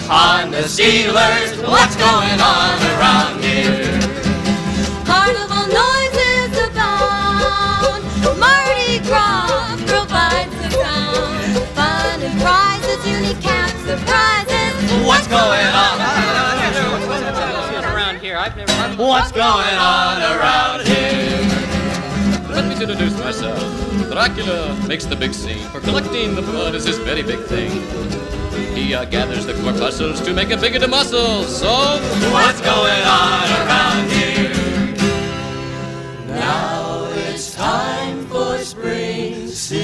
Honda Steelers, what's going on around here? Carnival noises abound. Mardi Gras provides the sound. Fun and prizes, unique camp surprises. What's going on around here? I've never. What's going on around here? Let me introduce myself. Dracula makes the big scene, for collecting the blood is his very big thing. He gathers the corpuscles to make it bigger to muscles, so what's going on around here? Now it's time for spring sing.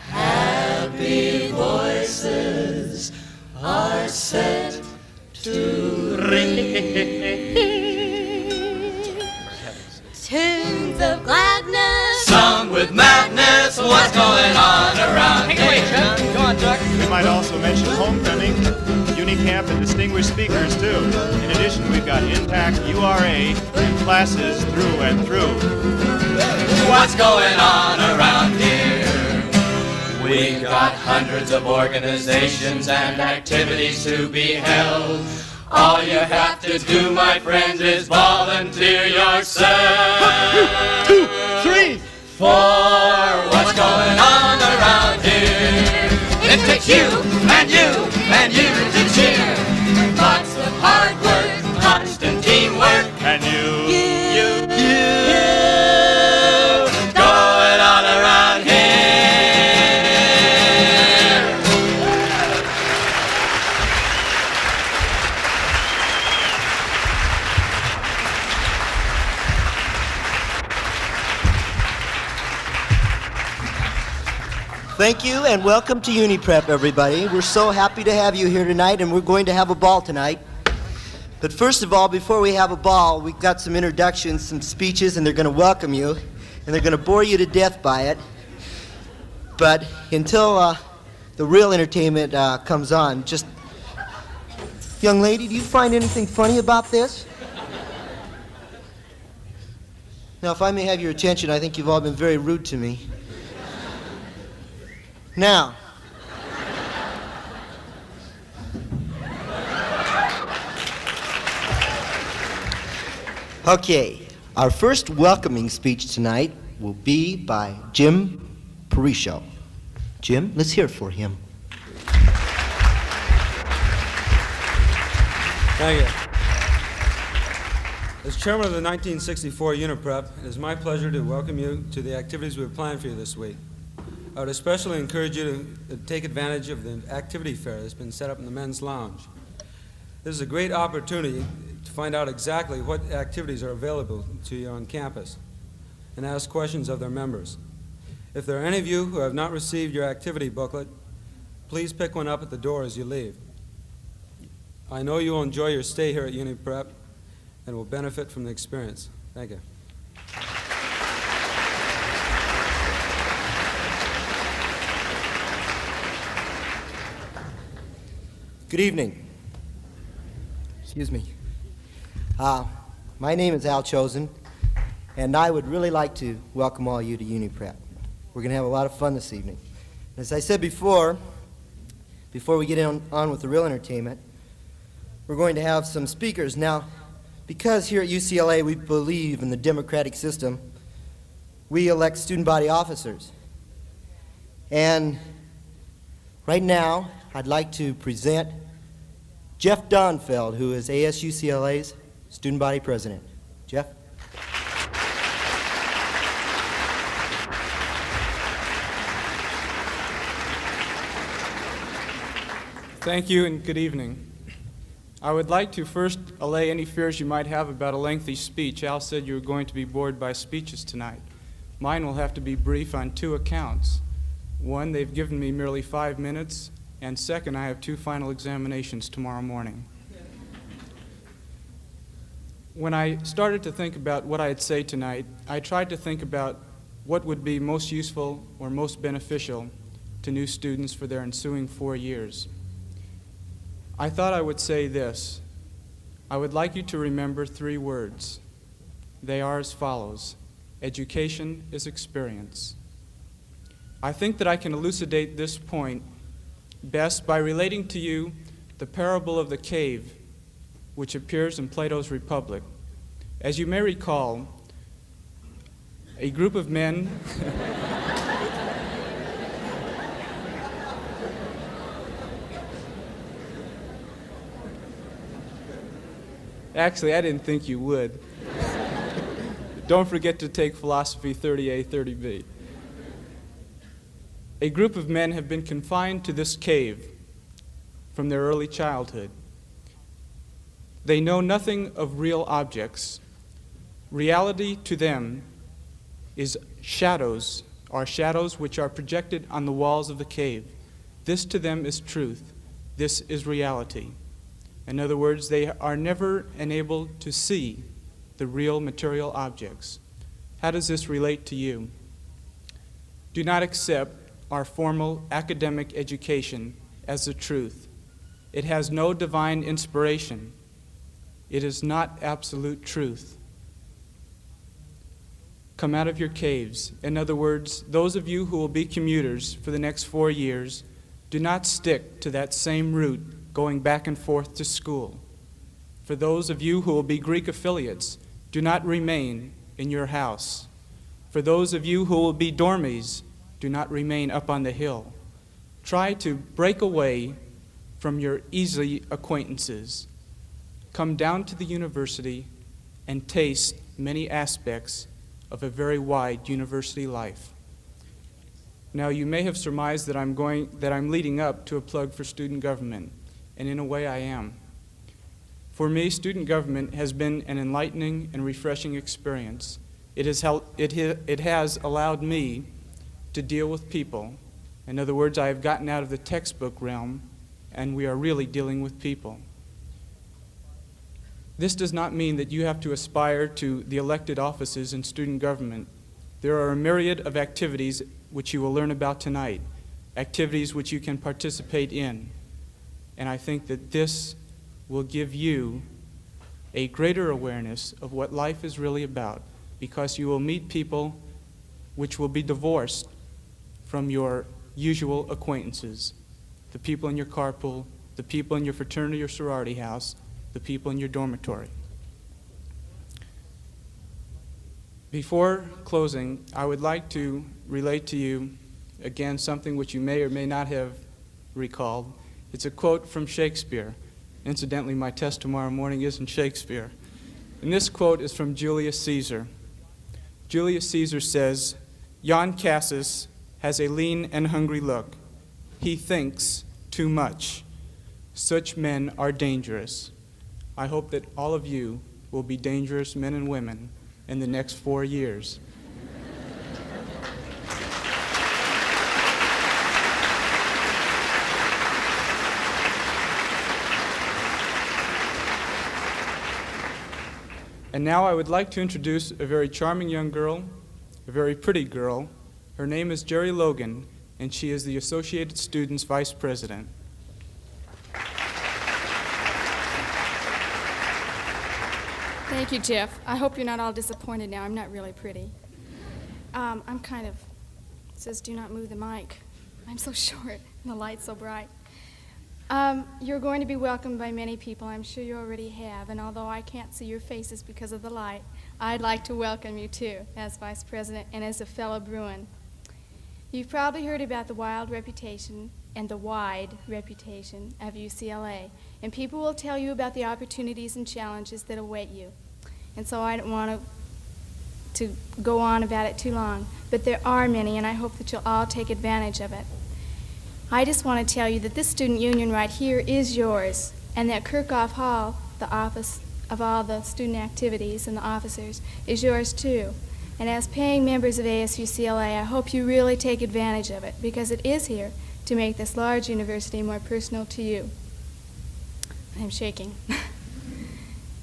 Happy voices are set to ring. Tunes of gladness, Sung with madness, what's going on around here? Go on, Chuck. We might also mention homecoming, Unicamp, and distinguished speakers, too. In addition, we've got intact URA and classes through and through. What's going on around here? We've got hundreds of organizations and activities to be held. All you have to do, my friends, is volunteer yourself. 1, 2, 3, For what's going on around here? It takes you and you and you to cheer. Lots of hard work, constant teamwork, and you. Going on around here. Thank you and welcome to Uni Prep, everybody. We're so happy to have you here tonight, and we're going to have a ball tonight. But first of all, before we have a ball, we've got some introductions, some speeches, and they're going to welcome you, and they're going to bore you to death by it. But until the real entertainment comes on, just, young lady, do you find anything funny about this? Now, if I may have your attention, I think you've all been very rude to me. Now, okay, our first welcoming speech tonight will be by Jim Parisho. Jim, let's hear for him. Thank you. As chairman of the 1964 Uni Prep, it is my pleasure to welcome you to the activities we have planned for you this week. I would especially encourage you to take advantage of the activity fair that's been set up in the men's lounge. This is a great opportunity to find out exactly what activities are available to you on campus and ask questions of their members. If there are any of you who have not received your activity booklet, please pick one up at the door as you leave. I know you will enjoy your stay here at Uni Prep and will benefit from the experience. Thank you. Good evening. Excuse me. My name is Al Chosen, and I would really like to welcome all of you to Uni Prep. We're going to have a lot of fun this evening. As I said before we get on with the real entertainment, we're going to have some speakers. Now, because here at UCLA we believe in the democratic system, we elect student body officers. And right now, I'd like to present Jeff Donfeld, who is ASUCLA's student body president. Jeff? Thank you and good evening. I would like to first allay any fears you might have about a lengthy speech. Al said you were going to be bored by speeches tonight. Mine will have to be brief on two accounts. One, they've given me merely 5 minutes, and second, I have 2 final examinations tomorrow morning. When I started to think about what I'd say tonight, I tried to think about what would be most useful or most beneficial to new students for their ensuing 4 years. I thought I would say this. I would like you to remember 3 words. They are as follows. Education is experience. I think that I can elucidate this point best by relating to you the parable of the cave, which appears in Plato's Republic. As you may recall, a group of men Actually, I didn't think you would. Don't forget to take Philosophy 30A, 30B. A group of men have been confined to this cave from their early childhood. They know nothing of real objects. Reality to them is shadows, are shadows which are projected on the walls of the cave. This to them is truth. This is reality. In other words, they are never enabled to see the real material objects. How does this relate to you? Do not accept our formal academic education as the truth. It has no divine inspiration. It is not absolute truth. Come out of your caves. In other words, those of you who will be commuters for the next 4 years, do not stick to that same route going back and forth to school. For those of you who will be Greek affiliates, do not remain in your house. For those of you who will be dormies, do not remain up on the hill. Try to break away from your easy acquaintances. Come down to the university and taste many aspects of a very wide university life. Now, you may have surmised that I'm leading up to a plug for student government, and in a way I am. For me, student government has been an enlightening and refreshing experience. It has allowed me to deal with people. In other words, I have gotten out of the textbook realm, and we are really dealing with people. This does not mean that you have to aspire to the elected offices in student government. There are a myriad of activities which you will learn about tonight, activities which you can participate in. And I think that this will give you a greater awareness of what life is really about, because you will meet people which will be divorced from your usual acquaintances, the people in your carpool, the people in your fraternity or sorority house, the people in your dormitory. Before closing, I would like to relate to you again something which you may or may not have recalled. It's a quote from Shakespeare. Incidentally, my test tomorrow morning isn't Shakespeare. And this quote is from Julius Caesar. Julius Caesar says, "Yon Cassius has a lean and hungry look. He thinks too much. Such men are dangerous." I hope that all of you will be dangerous men and women in the next 4 years. And now I would like to introduce a very charming young girl, a very pretty girl. Her name is Jerry Logan, and she is the Associated Students Vice President. Thank you, Jeff. I hope you're not all disappointed now. I'm not really pretty. I'm kind of, it says do not move the mic. I'm so short and the light's so bright. You're going to be welcomed by many people. I'm sure you already have. And although I can't see your faces because of the light, I'd like to welcome you too as Vice President and as a fellow Bruin. You've probably heard about the wild reputation and the wide reputation of UCLA. And people will tell you about the opportunities and challenges that await you. And so I don't want to go on about it too long. But there are many, and I hope that you'll all take advantage of it. I just want to tell you that this student union right here is yours, and that Kirchhoff Hall, the office of all the student activities and the officers, is yours too. And as paying members of ASUCLA, I hope you really take advantage of it, because it is here to make this large university more personal to you. I'm shaking.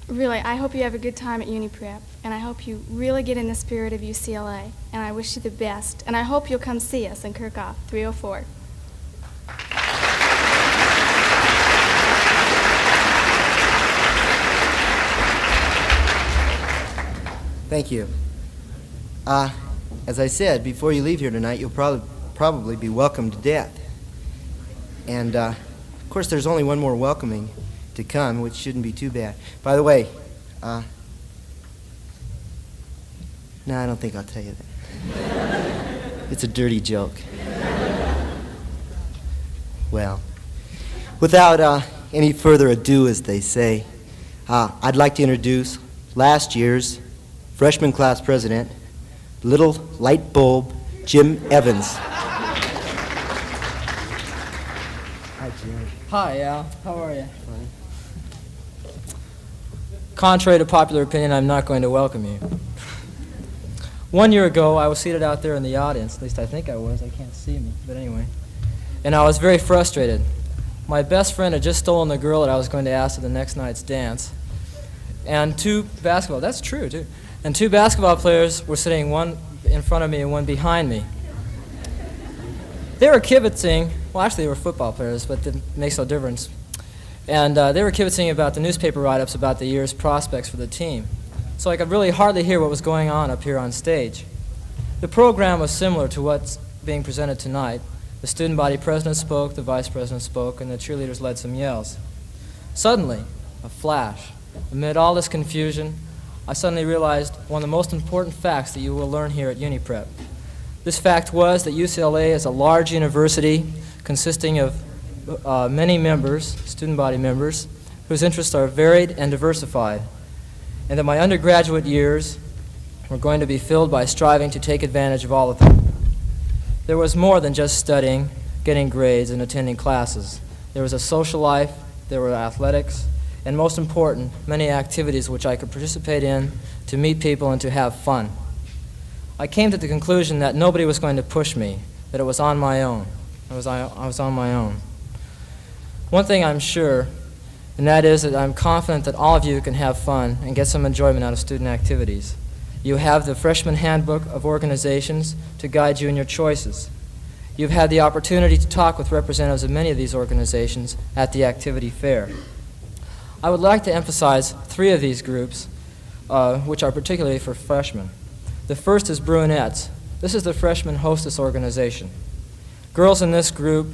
Really, I hope you have a good time at Uni Prep, and I hope you really get in the spirit of UCLA, and I wish you the best, and I hope you'll come see us in Kirchhoff 304. Thank you. As I said, before you leave here tonight, you'll probably be welcomed to death. And, of course, there's only one more welcoming to come, which shouldn't be too bad. By the way, no, I don't think I'll tell you that. It's a dirty joke. Well, without any further ado, as they say, I'd like to introduce last year's freshman class president, little light bulb Jim Evans. Hi, Jim. Hi, Al. How are you? Contrary to popular opinion, I'm not going to welcome you. 1 year ago, I was seated out there in the audience. At least I think I was. I can't see me, but anyway. And I was very frustrated. My best friend had just stolen the girl that I was going to ask to the next night's dance. And two basketball players were sitting, one in front of me and one behind me. They were kibitzing. Well, actually, they were football players, but it makes no difference. And they were kibitzing about the newspaper write-ups about the year's prospects for the team. So I could really hardly hear what was going on up here on stage. The program was similar to what's being presented tonight. The student body president spoke, the vice president spoke, and the cheerleaders led some yells. Suddenly, a flash. Amid all this confusion, I suddenly realized one of the most important facts that you will learn here at Uni Prep. This fact was that UCLA is a large university consisting of many members, student body members, whose interests are varied and diversified, and that my undergraduate years were going to be filled by striving to take advantage of all of them. There was more than just studying, getting grades, and attending classes. There was a social life, there were athletics, and most important, many activities which I could participate in to meet people and to have fun. I came to the conclusion that nobody was going to push me, that it was on my own. I was on my own. One thing I'm sure, and that is that I'm confident that all of you can have fun and get some enjoyment out of student activities. You have the Freshman Handbook of Organizations to guide you in your choices. You've had the opportunity to talk with representatives of many of these organizations at the activity fair. I would like to emphasize 3 of these groups, which are particularly for freshmen. The first is Brunettes. This is the freshman hostess organization. Girls in this group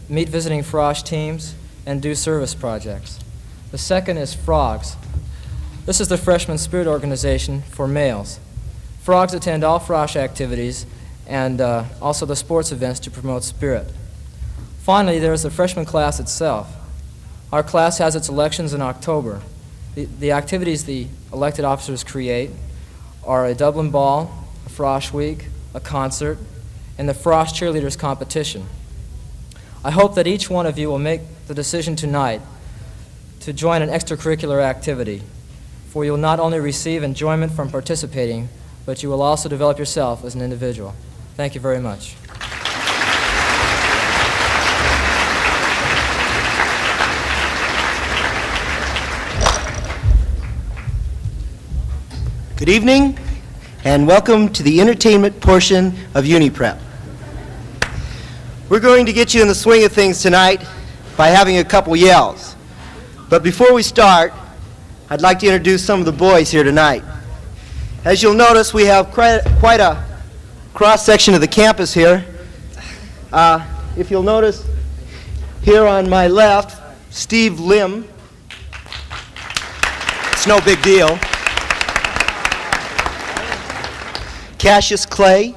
meet visiting Frosh teams and do service projects. The second is Frogs. This is the freshman spirit organization for males. Frogs attend all Frosh activities and also the sports events to promote spirit. Finally, there is the freshman class itself. Our class has its elections in October. The activities the elected officers create are a Dublin Ball, a Frosh Week, a concert, and the Frosh Cheerleaders Competition. I hope that each one of you will make the decision tonight to join an extracurricular activity, for you will not only receive enjoyment from participating, but you will also develop yourself as an individual. Thank you very much. Good evening, and welcome to the entertainment portion of Uni Prep. We're going to get you in the swing of things tonight by having a couple yells. But before we start, I'd like to introduce some of the boys here tonight. As you'll notice, we have quite a cross-section of the campus here. If you'll notice, here on my left, Steve Lim. It's no big deal. Cassius Clay.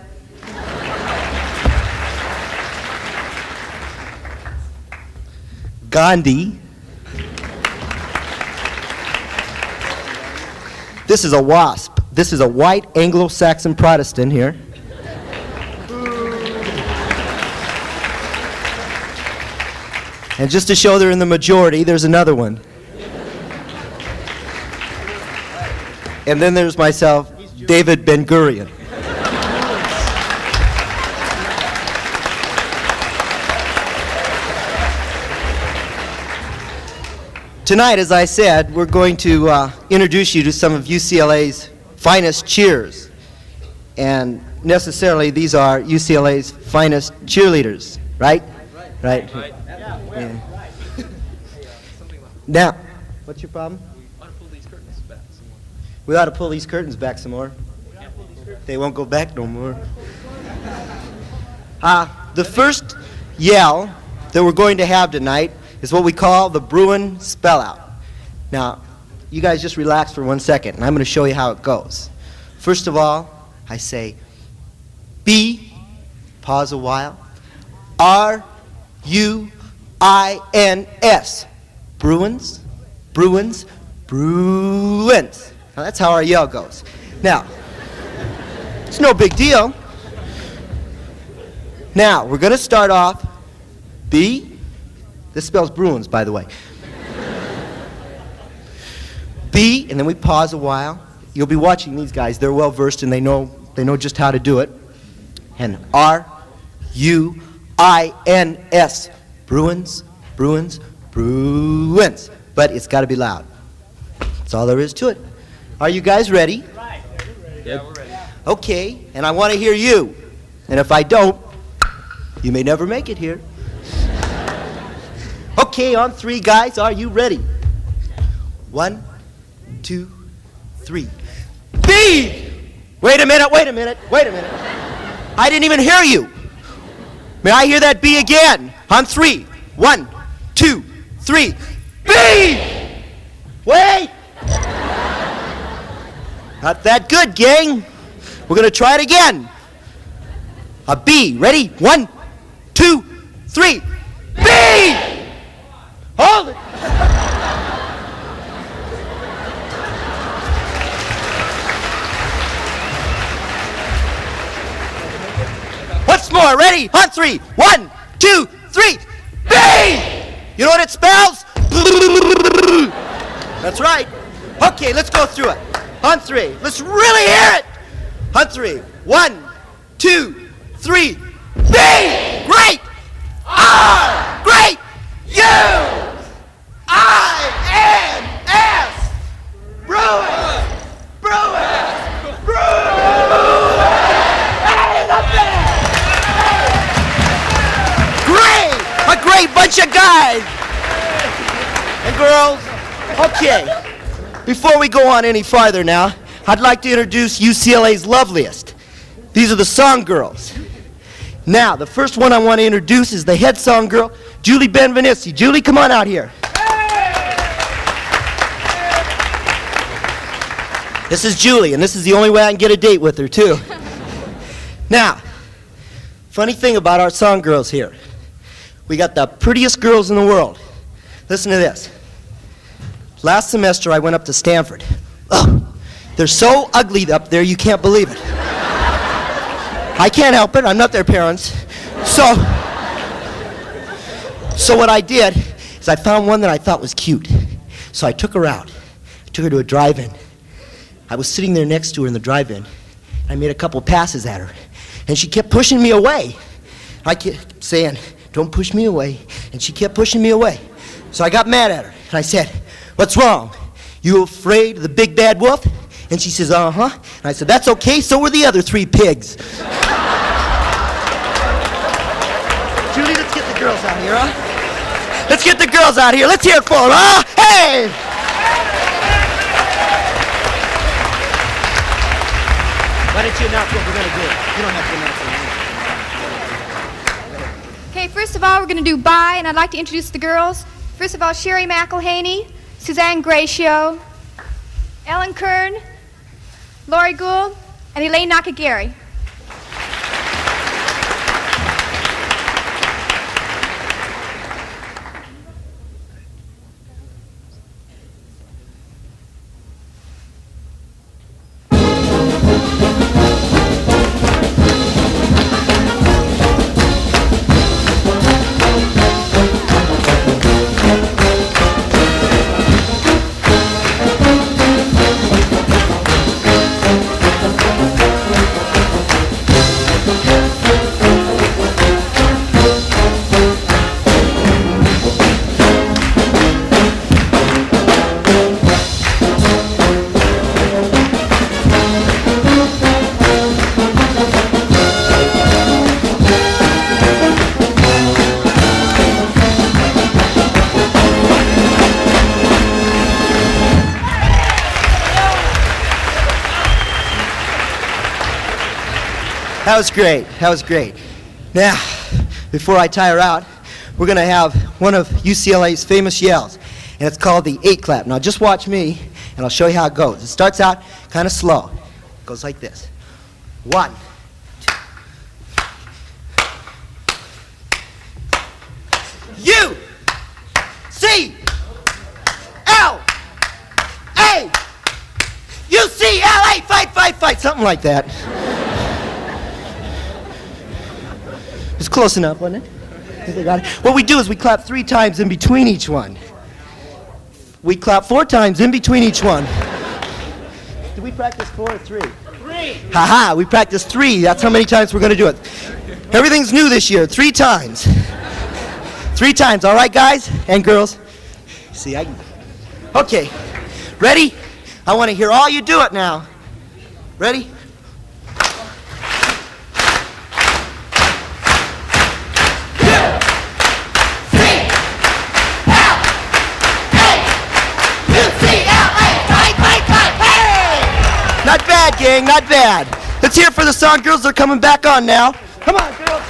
Gandhi. This is a WASP. This is a white Anglo-Saxon Protestant here. And just to show they're in the majority, there's another one. And then there's myself, David Ben-Gurion. Tonight, as I said, we're going to introduce you to some of UCLA's finest cheers. And necessarily, these are UCLA's finest cheerleaders, right? Right. Yeah. Now, what's your problem? We ought to pull these curtains back some more. We ought to pull these curtains back some more. They won't go back no more. The first yell that we're going to have tonight is what we call the Bruin Spell Out. Now, you guys just relax for 1 second, and I'm going to show you how it goes. First of all, I say B, pause a while, R-U-I-N-S. Bruins, Bruins, Bruins. Now, that's how our yell goes. Now, it's no big deal. Now, we're going to start off B. This spells Bruins, by the way. B, and then we pause a while. You'll be watching these guys. They're well versed and they know just how to do it. And R-U-I-N-S. Bruins, Bruins, Bruins. But it's got to be loud. That's all there is to it. Are you guys ready? Right. Yeah, we're ready. Okay, and I want to hear you. And if I don't, you may never make it here. Okay, on 3, guys, are you ready? 1, 2, 3. B! Wait a minute. I didn't even hear you. May I hear that B again? On 3. 1, 2, 3. B! Wait! Not that good, gang. We're going to try it again. A B. Ready? 1, 2, 3. B! Hold it. Once more. Ready? On 3. 1, 2, 3. B! You know what it spells? That's right. Okay, let's go through it. On 3. Let's really hear it. On 3. 1, 2, 3. B! Great! R! Great! U-I-N-S! Bruins! Bruins! Bruins! Hey, the best! Great! A great bunch of guys! And girls, okay. Before we go on any farther now, I'd like to introduce UCLA's loveliest. These are the song girls. Now, the first one I want to introduce is the head song girl, Julie Benvenissi. Julie, come on out here. This is Julie, and this is the only way I can get a date with her, too. Now, funny thing about our song girls here. We got the prettiest girls in the world. Listen to this. Last semester, I went up to Stanford. Ugh, they're so ugly up there, you can't believe it. I can't help it. I'm not their parents. So what I did is I found one that I thought was cute. So I took her out. I took her to a drive-in. I was sitting there next to her in the drive-in. I made a couple passes at her. And she kept pushing me away. I kept saying, "Don't push me away." And she kept pushing me away. So I got mad at her. And I said, "What's wrong? You afraid of the big bad wolf?" And she says, "Uh-huh." And I said, "That's okay, so were the other 3 pigs." Julie, let's get the girls out here, huh? Let's get the girls out here. Let's hear it for them, huh? Hey! Why don't you announce what we're going to do? You don't have to announce it. Okay, first of all, we're going to do bye, and I'd like to introduce the girls. First of all, Sherry McElhaney, Suzanne Gratio, Ellen Kern, Lori Gould, and Elaine Nakagiri. That was great. That was great. Now, before I tie her out, we're going to have one of UCLA's famous yells, and it's called the 8 clap. Now just watch me, and I'll show you how it goes. It starts out kind of slow. It goes like this. 1, 2. U, C, L, A, UCLA, fight, fight, fight, something like that. It's close enough, wasn't it? I think they got it. What we do is we clap 3 times in between each one. We clap 4 times in between each one. Did we practice 4 or 3? 3. Ha-ha, we practiced 3. That's how many times we're going to do it. Everything's new this year, 3 times. 3 times, all right, guys and girls? See, I can... Okay, ready? I want to hear all you do it now. Ready? Not bad, gang, not bad. Let's hear it for the song. Girls, they're coming back on now. Come on, girls.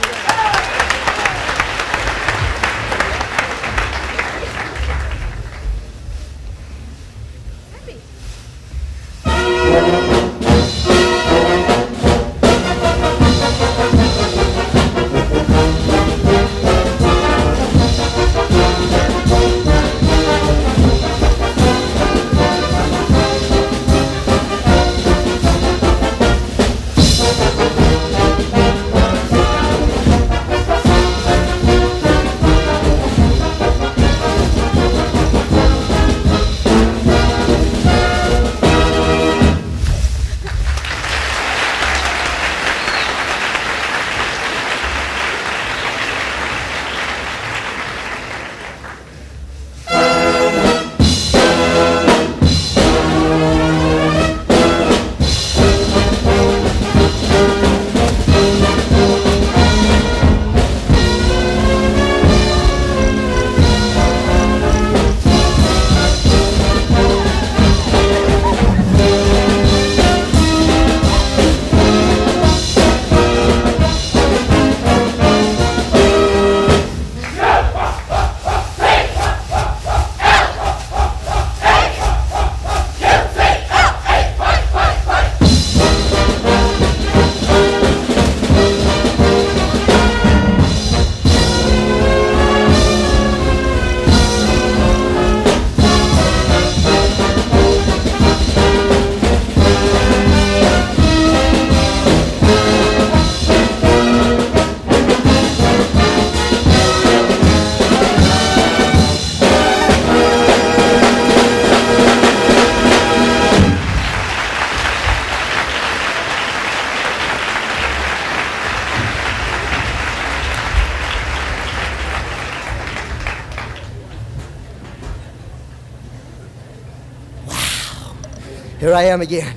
Here I am again.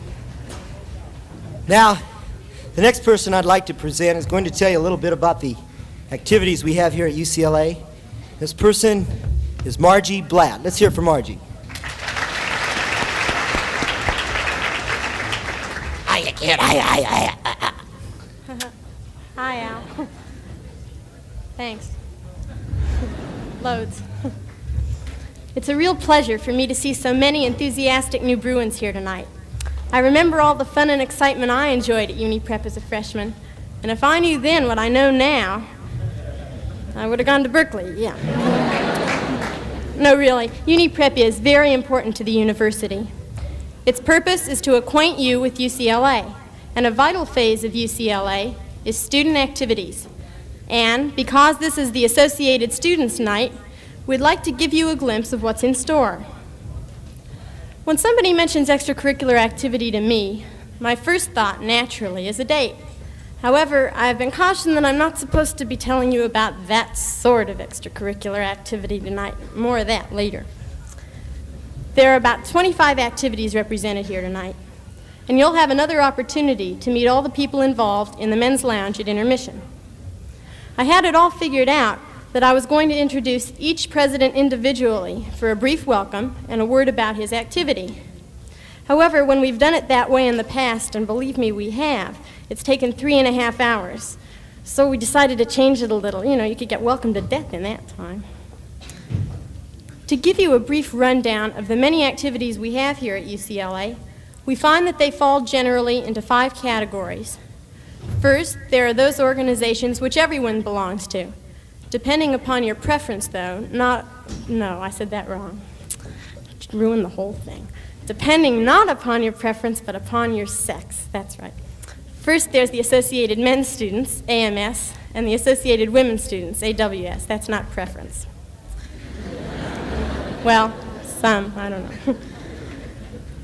Now, the next person I'd like to present is going to tell you a little bit about the activities we have here at UCLA. This person is Margie Blatt. Let's hear it for Margie. Hiya, kid. Hi, Al. Thanks. Loads. It's a real pleasure for me to see so many enthusiastic new Bruins here tonight. I remember all the fun and excitement I enjoyed at Uni Prep as a freshman, and if I knew then what I know now, I would have gone to Berkeley, yeah. No, really, Uni Prep is very important to the university. Its purpose is to acquaint you with UCLA, and a vital phase of UCLA is student activities. And because this is the Associated Students' Night, we'd like to give you a glimpse of what's in store. When somebody mentions extracurricular activity to me, my first thought, naturally, is a date. However, I've been cautioned that I'm not supposed to be telling you about that sort of extracurricular activity tonight. More of that later. There are about 25 activities represented here tonight, and you'll have another opportunity to meet all the people involved in the men's lounge at intermission. I had it all figured out that I was going to introduce each president individually for a brief welcome and a word about his activity. However, when we've done it that way in the past, and believe me, we have, it's taken 3.5 hours. So we decided to change it a little. You know, you could get welcome to death in that time. To give you a brief rundown of the many activities we have here at UCLA, we find that they fall generally into 5 categories. First, there are those organizations which everyone belongs to. Depending upon your preference, though, no, I said that wrong. Ruined the whole thing. Depending not upon your preference, but upon your sex. That's right. First, there's the Associated Men's Students, AMS, and the Associated Women's Students, AWS. That's not preference. Well, some, I don't know.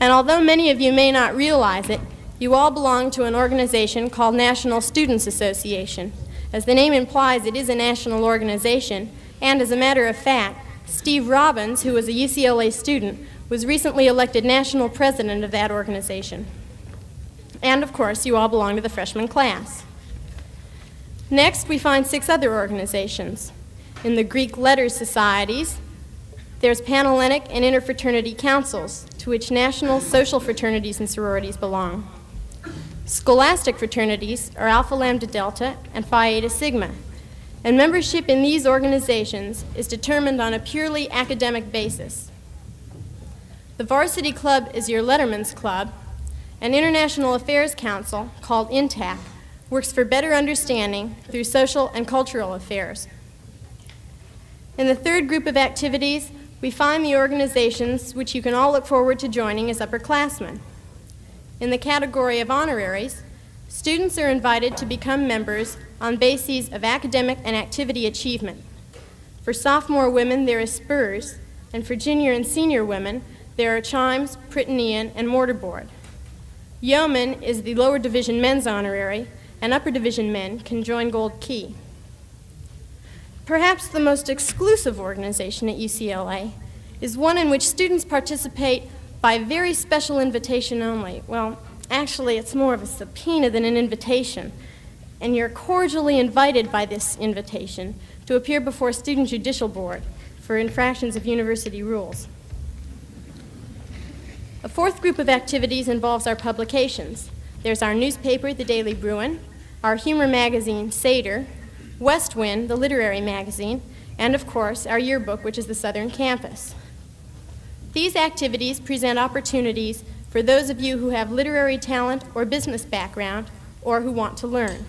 And although many of you may not realize it, you all belong to an organization called National Students Association. As the name implies, it is a national organization, and as a matter of fact, Steve Robbins, who was a UCLA student, was recently elected national president of that organization. And of course, you all belong to the freshman class. Next, we find 6 other organizations. In the Greek letters societies, there's Panhellenic and interfraternity councils, to which national social fraternities and sororities belong. Scholastic fraternities are Alpha Lambda Delta and Phi Eta Sigma, and membership in these organizations is determined on a purely academic basis. The Varsity Club is your Letterman's Club. An International Affairs Council, called INTAC, works for better understanding through social and cultural affairs. In the third group of activities, we find the organizations which you can all look forward to joining as upperclassmen. In the category of honoraries, students are invited to become members on bases of academic and activity achievement. For sophomore women, there is SPURS, and for junior and senior women, there are Chimes, Prytanean, and Mortarboard. Yeoman is the lower division men's honorary, and upper division men can join Gold Key. Perhaps the most exclusive organization at UCLA is one in which students participate by very special invitation only. Well, actually, it's more of a subpoena than an invitation, and you're cordially invited by this invitation to appear before Student Judicial Board for infractions of university rules. A fourth group of activities involves our publications. There's our newspaper, the Daily Bruin, our humor magazine, Seder, West Wind, the literary magazine, and of course, our yearbook, which is the Southern Campus. These activities present opportunities for those of you who have literary talent or business background, or who want to learn.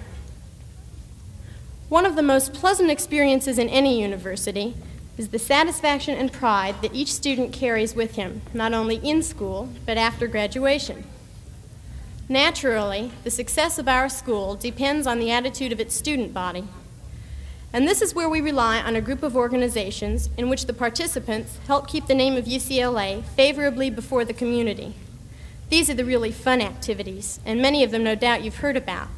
One of the most pleasant experiences in any university is the satisfaction and pride that each student carries with him, not only in school, but after graduation. Naturally, the success of our school depends on the attitude of its student body. And this is where we rely on a group of organizations in which the participants help keep the name of UCLA favorably before the community. These are the really fun activities, and many of them no doubt you've heard about.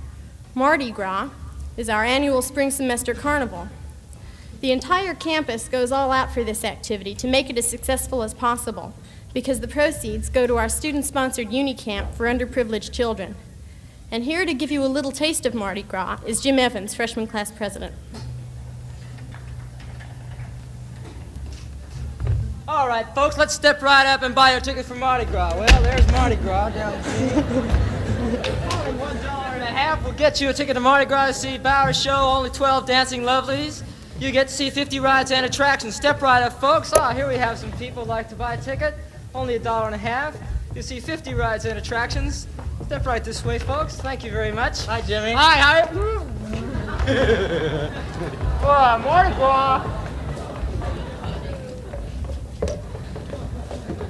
Mardi Gras is our annual spring semester carnival. The entire campus goes all out for this activity to make it as successful as possible, because the proceeds go to our student-sponsored Uni Camp for underprivileged children. And here to give you a little taste of Mardi Gras is Jim Evans, freshman class president. All right, folks, let's step right up and buy our ticket for Mardi Gras. Well, there's Mardi Gras down there. Only $1.50 will get you a ticket to Mardi Gras to see Bauer's show, only 12 dancing lovelies. You get to see 50 rides and attractions. Step right up, folks. Oh, here we have some people who'd like to buy a ticket, only $1.50. You'll see 50 rides and attractions. Step right this way, folks. Thank you very much. Hi, Jimmy. Hi. Boy, Mardi Gras.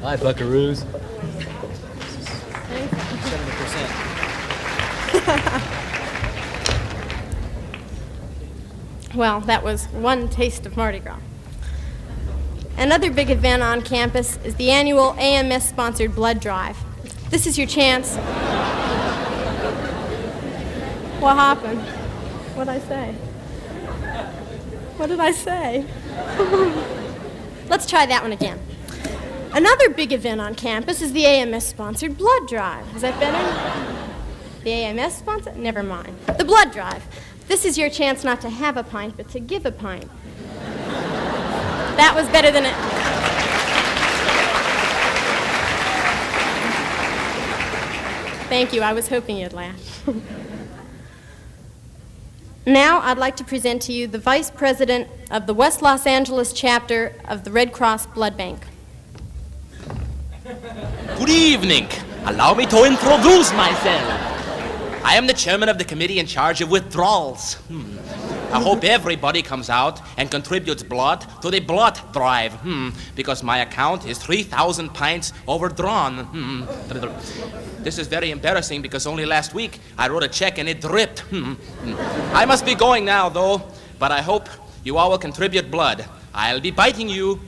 Hi, buckaroos. 70%. Well, that was one taste of Mardi Gras. Another big event on campus is the annual AMS-sponsored blood drive. This is your chance. What happened? What did I say? What did I say? Let's try that one again. Another big event on campus is the AMS-sponsored blood drive. Is that better? The AMS sponsor? Never mind. The blood drive. This is your chance not to have a pint, but to give a pint. That was better than it. Thank you. I was hoping you'd laugh. Now I'd like to present to you the Vice President of the West Los Angeles chapter of the Red Cross Blood Bank. Good evening. Allow me to introduce myself. I am the chairman of the committee in charge of withdrawals. I hope everybody comes out and contributes blood to the blood drive, because my account is 3,000 pints overdrawn. This is very embarrassing because only last week I wrote a check and it dripped. I must be going now, though, but I hope you all will contribute blood. I'll be biting you.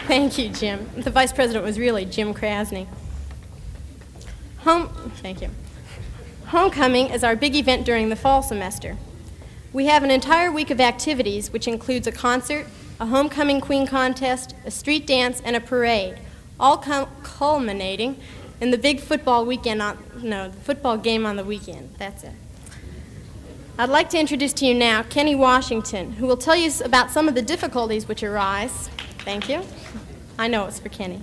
Thank you, Jim. The Vice President was really Jim Krasny. Thank you. Homecoming is our big event during the fall semester. We have an entire week of activities, which includes a concert, a homecoming queen contest, a street dance, and a parade, all culminating in the big football football game on the weekend. That's it. I'd like to introduce to you now Kenny Washington, who will tell you about some of the difficulties which arise. Thank you. I know it's for Kenny.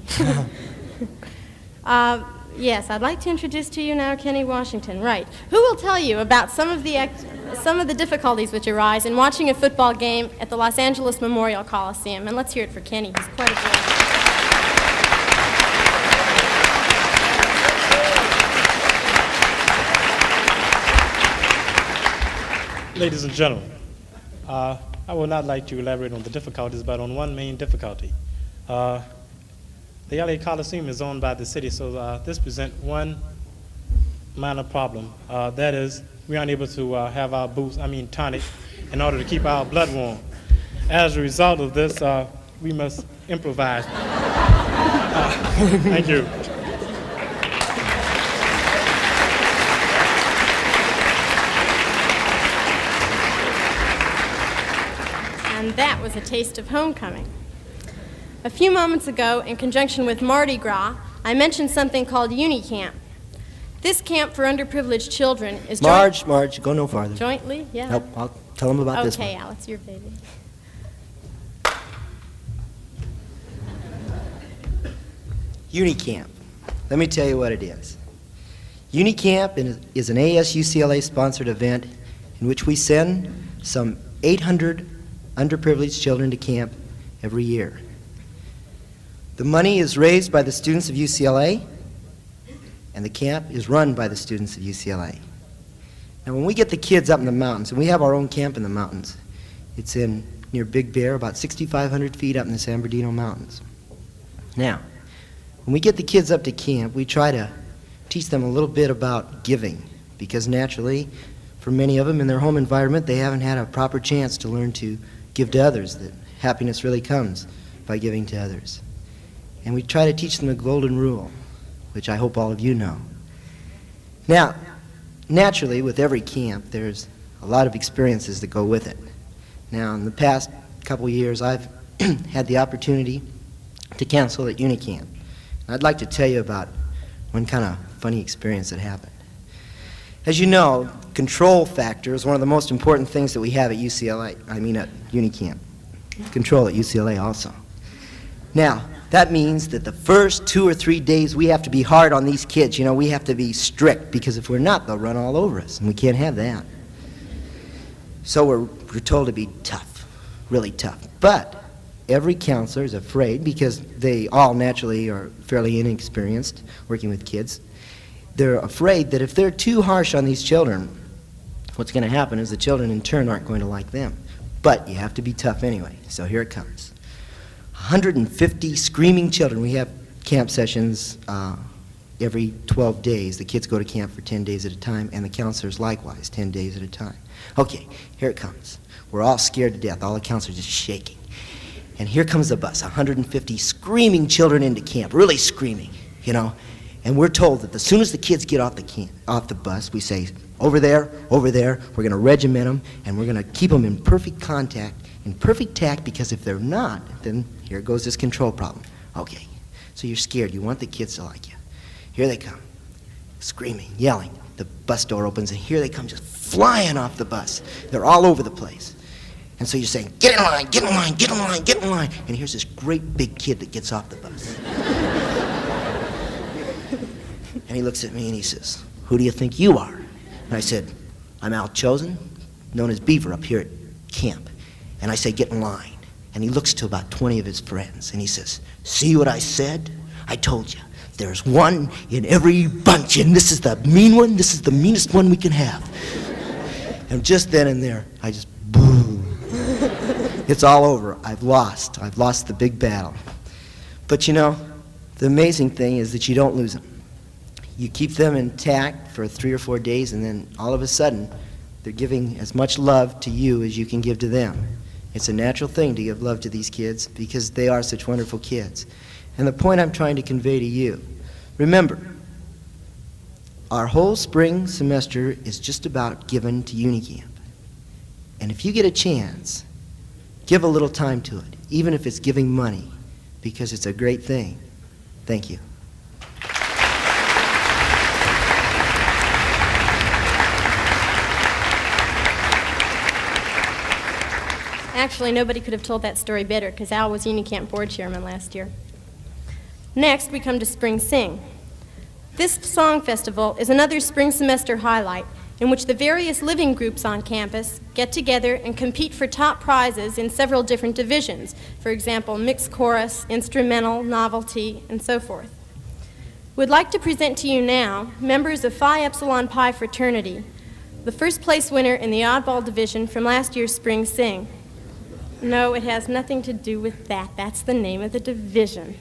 Yes, I'd like to introduce to you now Kenny Washington, right, who will tell you about some of the difficulties which arise in watching a football game at the Los Angeles Memorial Coliseum. And let's hear it for Kenny. He's quite a boy. Ladies and gentlemen, I would not like to elaborate on the difficulties, but on one main difficulty. The LA Coliseum is owned by the city, so this presents one minor problem. That is, we aren't able to have our booths, tonic, in order to keep our blood warm. As a result of this, we must improvise. Thank you. And that was a taste of homecoming. A few moments ago, in conjunction with Mardi Gras, I mentioned something called Uni Camp. This camp for underprivileged children is Marge, go no farther. Jointly, yeah. Nope, I'll tell them about this one. Okay, Al, it's your baby. Uni Camp. Let me tell you what it is. Uni Camp is an ASUCLA-sponsored event in which we send some 800 underprivileged children to camp every year. The money is raised by the students of UCLA, and the camp is run by the students of UCLA. Now, when we get the kids up in the mountains, and we have our own camp in the mountains, it's near Big Bear, about 6,500 feet up in the San Bernardino Mountains. Now, when we get the kids up to camp, we try to teach them a little bit about giving, because naturally, for many of them in their home environment, they haven't had a proper chance to learn to give to others, that happiness really comes by giving to others. And we try to teach them the golden rule, which I hope all of you know. Now, naturally, with every camp, there's a lot of experiences that go with it. Now, in the past couple years, I've had the opportunity to counsel at Unicamp. And I'd like to tell you about one kind of funny experience that happened. As you know, control factor is one of the most important things that we have at UCLA, at Unicamp. Control at UCLA also. Now, that means that the first 2 or 3 days we have to be hard on these kids. We have to be strict, because if we're not, they'll run all over us, and we can't have that. So we're told to be tough, really tough. But every counselor is afraid, because they all naturally are fairly inexperienced working with kids. They're afraid that if they're too harsh on these children, what's going to happen is the children in turn aren't going to like them. But you have to be tough anyway, so here it comes. 150 screaming children. We have camp sessions every 12 days. The kids go to camp for 10 days at a time, and the counselors likewise, 10 days at a time. Okay, here it comes. We're all scared to death. All the counselors just shaking. And here comes the bus, 150 screaming children into camp, really screaming, And we're told that as soon as the kids get off the bus, we say, over there, we're going to regiment them, and we're going to keep them in perfect contact, in perfect tact, because if they're not, then here goes this control problem. Okay, so you're scared. You want the kids to like you. Here they come, screaming, yelling. The bus door opens, and here they come just flying off the bus. They're all over the place. And so you're saying, get in line, get in line, get in line, get in line. And here's this great big kid that gets off the bus. And he looks at me and he says, "Who do you think you are?" And I said, "I'm Al Chosen, known as Beaver up here at camp." And I say, "Get in line." And he looks to about 20 of his friends and he says, "See what I said? I told you. There's one in every bunch, and this is the mean one. This is the meanest one we can have." And just then and there, I just, boom. It's all over. I've lost. I've lost the big battle. But you know, the amazing thing is that you don't lose them. You keep them intact for 3 or 4 days, and then all of a sudden, they're giving as much love to you as you can give to them. It's a natural thing to give love to these kids because they are such wonderful kids. And the point I'm trying to convey to you, remember, our whole spring semester is just about given to Unicamp. And if you get a chance, give a little time to it, even if it's giving money, because it's a great thing. Thank you. Actually, nobody could have told that story better because Al was Unicamp board chairman last year. Next, we come to Spring Sing. This song festival is another spring semester highlight in which the various living groups on campus get together and compete for top prizes in several different divisions, for example, mixed chorus, instrumental, novelty, and so forth. We'd like to present to you now members of Phi Epsilon Pi fraternity, the first place winner in the oddball division from last year's Spring Sing. No, it has nothing to do with that. That's the name of the division.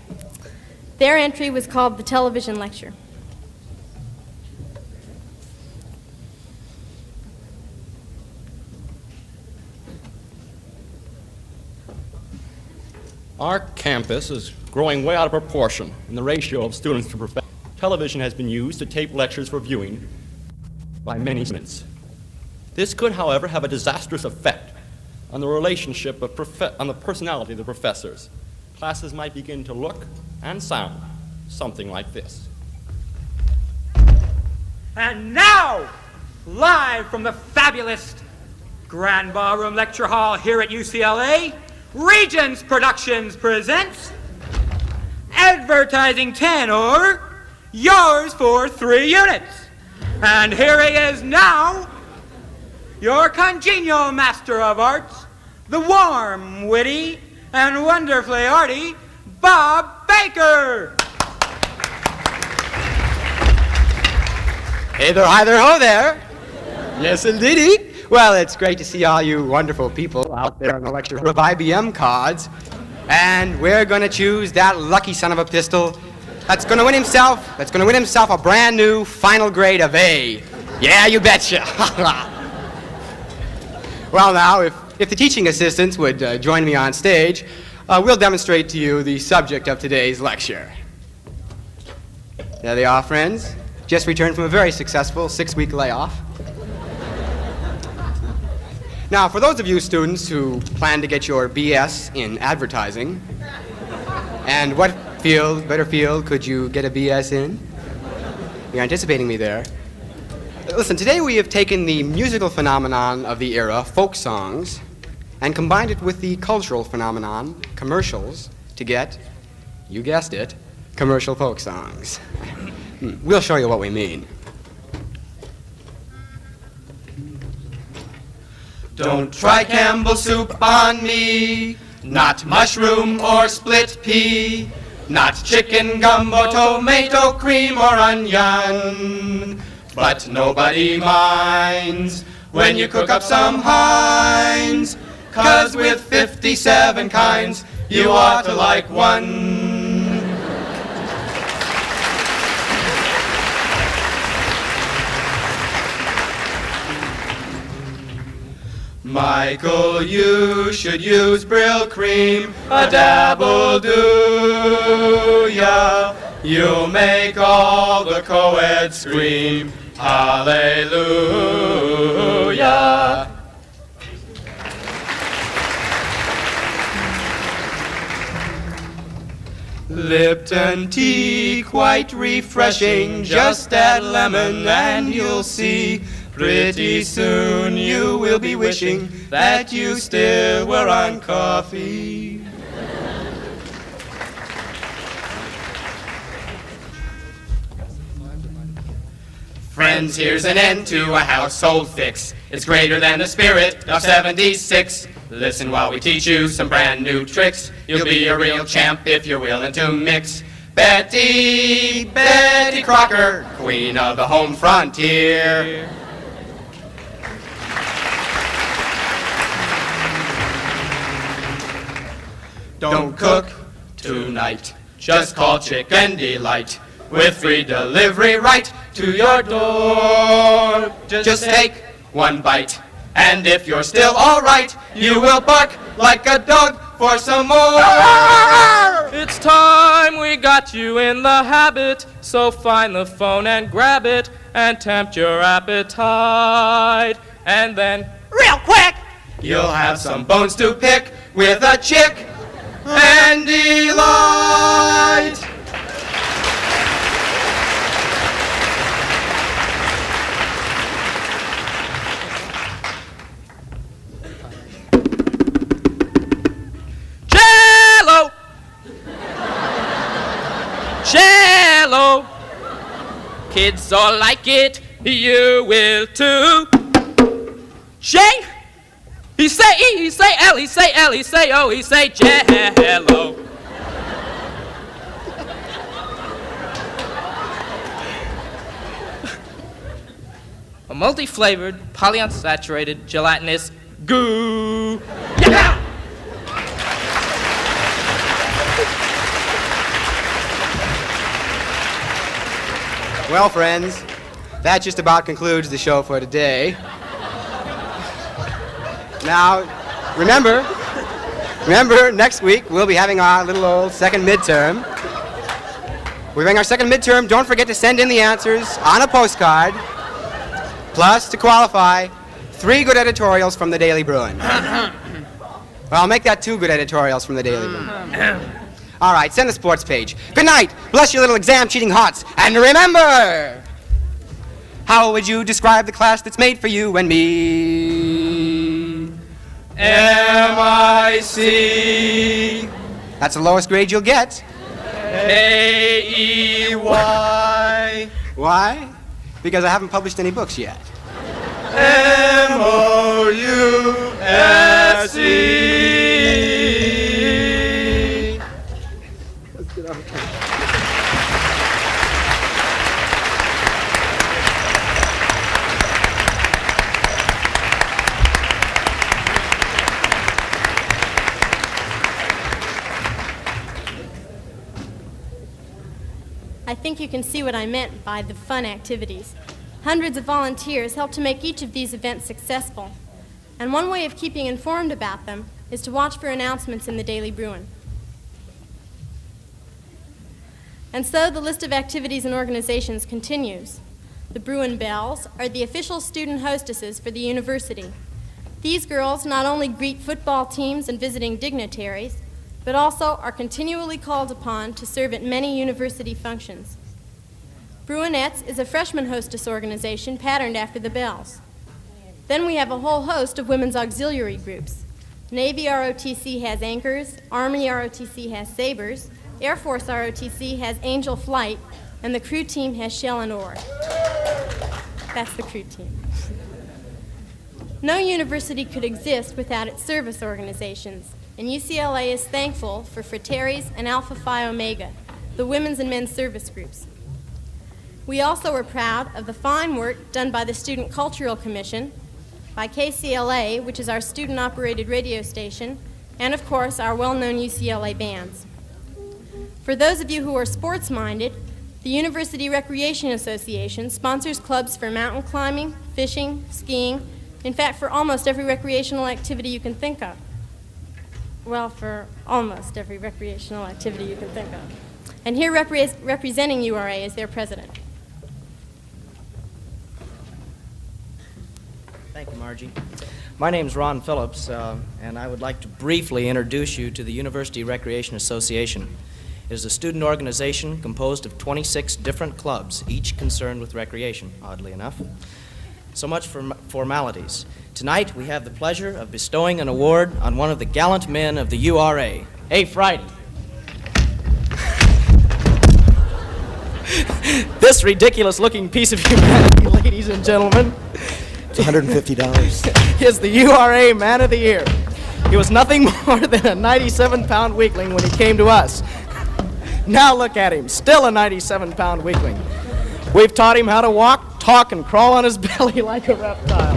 Their entry was called the Television Lecture. Our campus is growing way out of proportion in the ratio of students to professors. Television has been used to tape lectures for viewing by many students. This could, however, have a disastrous effect on the relationship of on the personality of the professors. Classes might begin to look and sound something like this. And now, live from the fabulous Grand Ballroom Lecture Hall here at UCLA, Regents Productions presents Advertising Tenor, yours for 3 units. And here he is now, your congenial master of arts, the warm, witty, and wonderfully arty Bob Baker. Hey there, hi there, ho there. Yes, indeedy. Well, it's great to see all you wonderful people out there on the lecture of IBM cards. And we're going to choose that lucky son of a pistol that's going to win himself a brand new final grade of A. Yeah, you betcha. Well, now, if the teaching assistants would join me on stage, we'll demonstrate to you the subject of today's lecture. There they are, friends. Just returned from a very successful 6-week layoff. Now, for those of you students who plan to get your BS in advertising, and what better field could you get a BS in? You're anticipating me there. Listen, today we have taken the musical phenomenon of the era, folk songs, and combined it with the cultural phenomenon, commercials, to get, you guessed it, commercial folk songs. We'll show you what we mean. Don't try Campbell's soup on me, not mushroom or split pea, not chicken gumbo, tomato cream or onion. But nobody minds when you cook up some Heinz, 'cause with 57 kinds, you ought to like one. Michael, you should use Brill cream, a dabble do ya. You'll make all the co-eds scream, hallelujah. Lipton tea, quite refreshing, just add lemon and you'll see. Pretty soon you will be wishing that you still were on coffee. Friends, here's an end to a household fix. It's greater than the spirit of 76. Listen while we teach you some brand new tricks. You'll be a real champ if you're willing to mix. Betty Crocker, queen of the home frontier. Don't cook tonight, just call Chicken Delight. With free delivery right to your door. Just take one bite, and if you're still alright, you will bark like a dog for some more. It's time we got you in the habit, so find the phone and grab it and tempt your appetite. And then, real quick, you'll have some bones to pick with a chick and delight. Jello! Kids all like it, you will too. J, he say E, he say L, he say L, he say O, he say Jello. A multi-flavored, polyunsaturated, gelatinous goo. Yeah! Well, friends, that just about concludes the show for today. Now, remember, next week we'll be having our little old second midterm. We're having our second midterm. Don't forget to send in the answers on a postcard. Plus, to qualify, 3 good editorials from the Daily Bruin. Well, I'll make that 2 good editorials from the Daily Bruin. All right, send the sports page. Good night. Bless your little exam-cheating hearts. And remember, how would you describe the class that's made for you and me? M-I-C. That's the lowest grade you'll get. A-E-Y. Why? Because I haven't published any books yet. M-O-U-S-E. I think you can see what I meant by the fun activities. Hundreds of volunteers help to make each of these events successful. And one way of keeping informed about them is to watch for announcements in the Daily Bruin. And so the list of activities and organizations continues. The Bruin Bells are the official student hostesses for the university. These girls not only greet football teams and visiting dignitaries, but also are continually called upon to serve at many university functions. Bruinettes is a freshman hostess organization patterned after the Bells. Then we have a whole host of women's auxiliary groups. Navy ROTC has Anchors, Army ROTC has Sabres, Air Force ROTC has Angel Flight, and the crew team has Shell and Oar. That's the crew team. No university could exist without its service organizations, and UCLA is thankful for Fraternities and Alpha Phi Omega, the women's and men's service groups. We also are proud of the fine work done by the Student Cultural Commission, by KCLA, which is our student-operated radio station, and of course our well-known UCLA bands. For those of you who are sports-minded, the University Recreation Association sponsors clubs for mountain climbing, fishing, skiing, in fact for almost every recreational activity you can think of. Well, for almost every recreational activity you can think of. And here representing URA is their president. Thank you, Margie. My name's Ron Phillips, and I would like to briefly introduce you to the University Recreation Association. It is a student organization composed of 26 different clubs, each concerned with recreation, oddly enough. So much for formalities. Tonight, we have the pleasure of bestowing an award on one of the gallant men of the URA. Hey, Friday. This ridiculous-looking piece of humanity, ladies and gentlemen, It's $150. is the URA Man of the Year. He was nothing more than a 97-pound weakling when he came to us. Now look at him, still a 97-pound weakling. We've taught him how to walk, talk, and crawl on his belly like a reptile.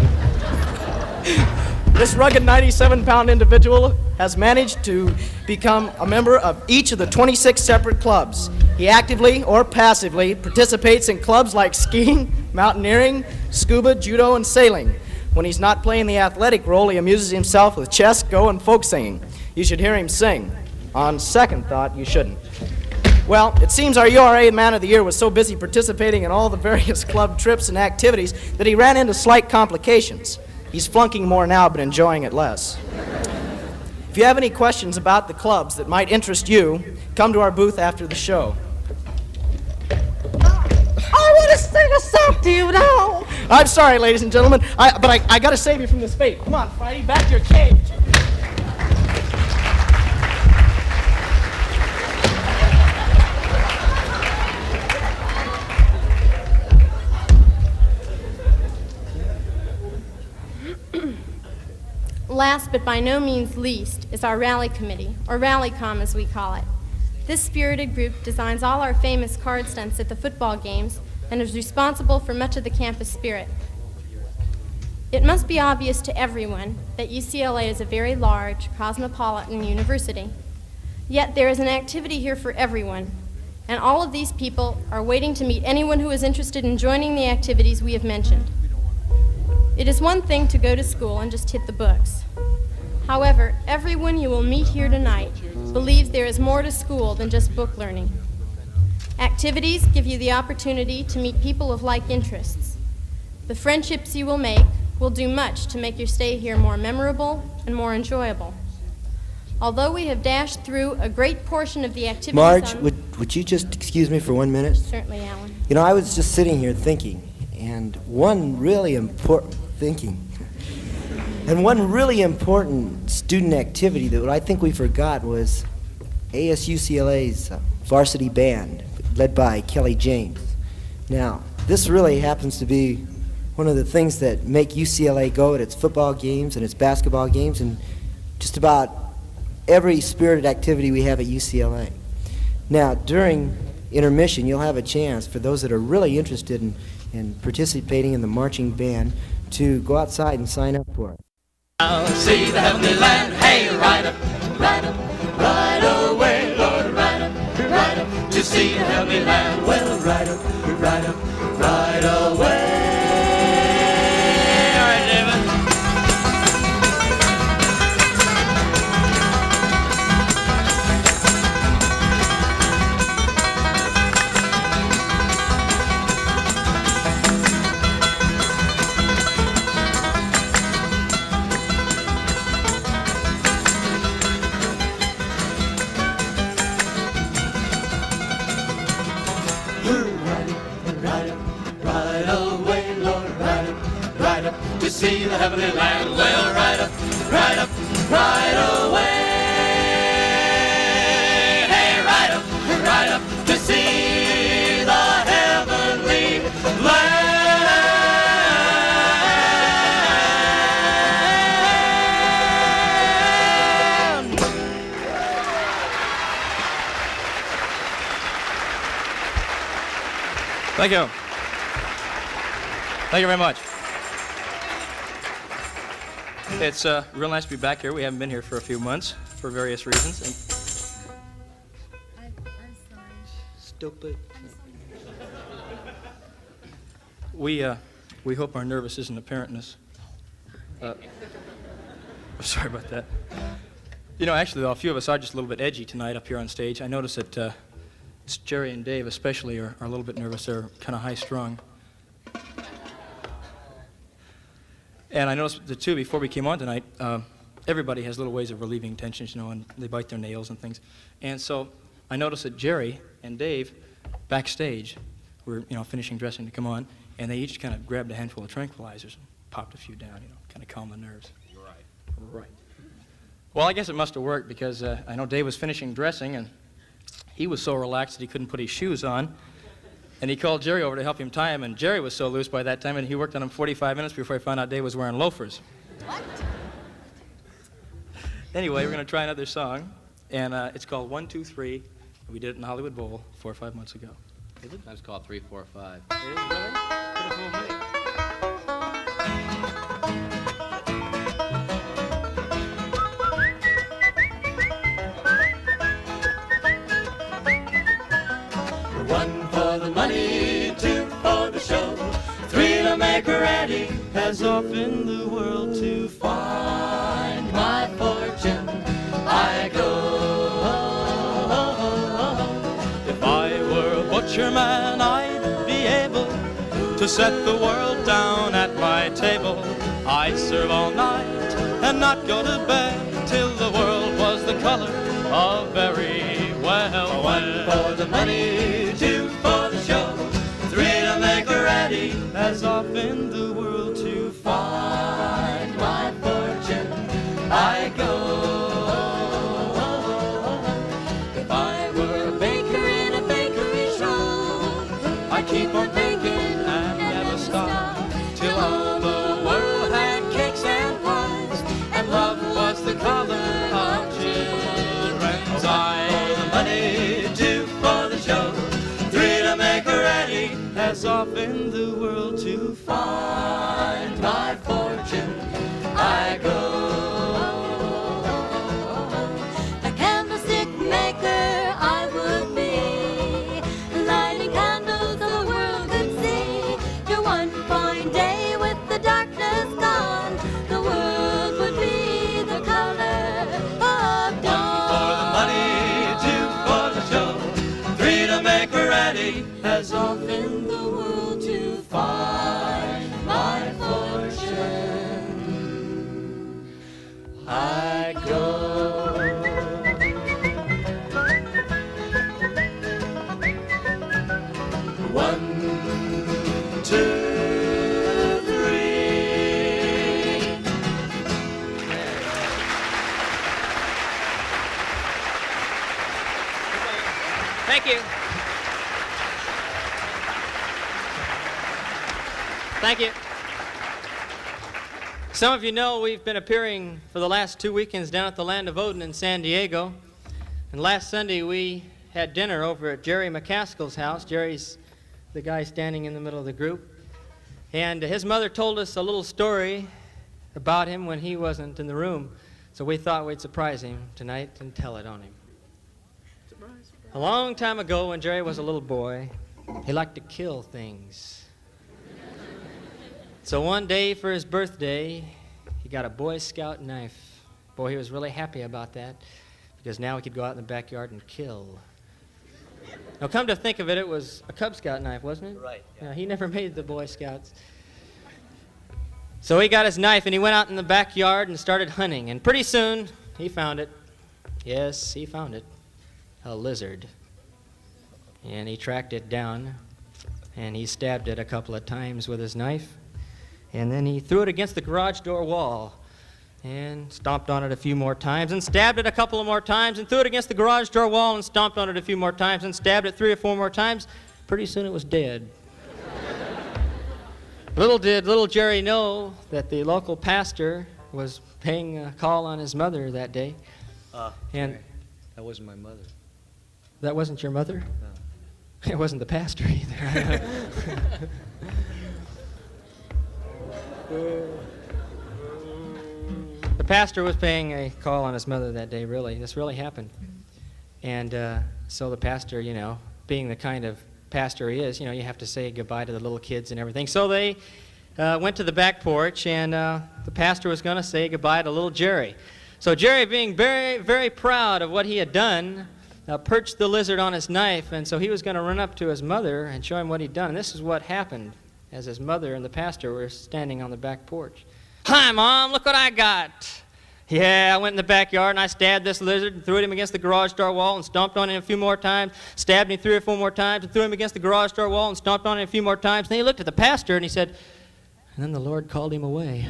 This rugged 97-pound individual has managed to become a member of each of the 26 separate clubs. He actively or passively participates in clubs like skiing, mountaineering, scuba, judo, and sailing. When he's not playing the athletic role, he amuses himself with chess, go, and folk singing. You should hear him sing. On second thought, you shouldn't. Well, it seems our URA Man of the Year was so busy participating in all the various club trips and activities that he ran into slight complications. He's flunking more now, but enjoying it less. If you have any questions about the clubs that might interest you, come to our booth after the show. I want to sing a song to you now. I'm sorry, ladies and gentlemen, but I got to save you from this fate. Come on, Friday, back to your cage. Last but by no means least is our rally committee, or Rallycom as we call it. This spirited group designs all our famous card stunts at the football games and is responsible for much of the campus spirit. It must be obvious to everyone that UCLA is a very large, cosmopolitan university. Yet there is an activity here for everyone, and all of these people are waiting to meet anyone who is interested in joining the activities we have mentioned. It is one thing to go to school and just hit the books. However, everyone you will meet here tonight believes there is more to school than just book learning. Activities give you the opportunity to meet people of like interests. The friendships you will make will do much to make your stay here more memorable and more enjoyable. Although we have dashed through a great portion of the activities Marge, would you just excuse me for 1 minute? Certainly, Alan. You know, I was just sitting here thinking, and one really important student activity that I think we forgot was ASUCLA's varsity band, led by Kelly James. Now, this really happens to be one of the things that make UCLA go at its football games and its basketball games and just about every spirited activity we have at UCLA. Now, during intermission, you'll have a chance for those that are really interested in participating in the marching band to go outside and sign up for it. I'll see the heavenly land, hey, ride up, ride away, Lord, ride up, to see the heavenly land, well, ride up, ride away. All right, David. To see the heavenly land, well, ride up, ride away. Hey, ride up, to see the heavenly land. Thank you. Thank you very much. It's real nice to be back here. We haven't been here for a few months for various reasons. I'm sorry. Stupid. We hope our nervous isn't apparent in this. I'm sorry about that. You know, actually, though, a few of us are just a little bit edgy tonight up here on stage. I noticed that Jerry and Dave especially are a little bit nervous. They're kind of high-strung. And I noticed the two, before we came on tonight, everybody has little ways of relieving tensions, you know, and they bite their nails and things. And so I noticed that Jerry and Dave, backstage, were, you know, finishing dressing to come on, and they each kind of grabbed a handful of tranquilizers and popped a few down, you know, kind of calm the nerves. Right. Well, I guess it must have worked because I know Dave was finishing dressing, and he was so relaxed that he couldn't put his shoes on. And he called Jerry over to help him tie him, and Jerry was so loose by that time, and he worked on him 45 minutes before he found out Dave was wearing loafers. What? Anyway, we're going to try another song, and it's called 1, 2, 3. We did it in the Hollywood Bowl 4 or 5 months ago. Is it? It's called 3, 4, 5. It is, really? Could have fooled me. One for the money, 2 for the show, 3 to make ready, as off in the world to find my fortune I go. If I were a butcher man, I'd be able to set the world down at my table. I'd serve all night and not go to bed till the world was the color of very well. 1 for the money, 2 for the show, 3 to make ready, as off in the world to find my fortune I go. If I were a baker in a bakery shop, I'd keep on baking and never stop till all the world had cakes and pies and love was the color of children's eyes. The money, 2 for the show, 3 to make ready, as off in the world to find my fortune I go. A candlestick maker I would be, lighting candles so the world could see. To one fine day with the darkness gone, the world would be the color of dawn. For the money, 2 for the show, 3 to make ready, as off in the world to find my fortune I go. One, 2, 3. Thank you. Thank you. Some of you know we've been appearing for the last 2 weekends down at the Land of Odin in San Diego. And last Sunday we had dinner over at Jerry McCaskill's house. Jerry's the guy standing in the middle of the group. And his mother told us a little story about him when he wasn't in the room. So we thought we'd surprise him tonight and tell it on him. A long time ago when Jerry was a little boy, he liked to kill things. So one day for his birthday, he got a Boy Scout knife. Boy, he was really happy about that because now he could go out in the backyard and kill. Now come to think of it, it was a Cub Scout knife, wasn't it? Right. Yeah, he never made the Boy Scouts. So he got his knife and he went out in the backyard and started hunting. And pretty soon, he found it. Yes, he found it. A lizard. And he tracked it down and he stabbed it a couple of times with his knife. And then he threw it against the garage door wall and stomped on it a few more times and stabbed it a couple of more times and threw it against the garage door wall and stomped on it a few more times and stabbed it 3 or 4 more times. Pretty soon it was dead. Little did little Jerry know that the local pastor was paying a call on his mother that day. And that wasn't my mother. That wasn't your mother? No. It wasn't the pastor either. The pastor was paying a call on his mother that day, really. This really happened. And so the pastor, you know, being the kind of pastor he is, you know, you have to say goodbye to the little kids and everything. So they went to the back porch, and the pastor was going to say goodbye to little Jerry. So Jerry, being very, very proud of what he had done, perched the lizard on his knife, and so he was going to run up to his mother and show him what he'd done. And this is what happened as his mother and the pastor were standing on the back porch. "Hi, Mom, look what I got." "Yeah, I went in the backyard and I stabbed this lizard and threw him against the garage door wall and stomped on him a few more times, stabbed him 3 or 4 more times and threw him against the garage door wall and stomped on him a few more times." And then he looked at the pastor and he said, "And then the Lord called him away."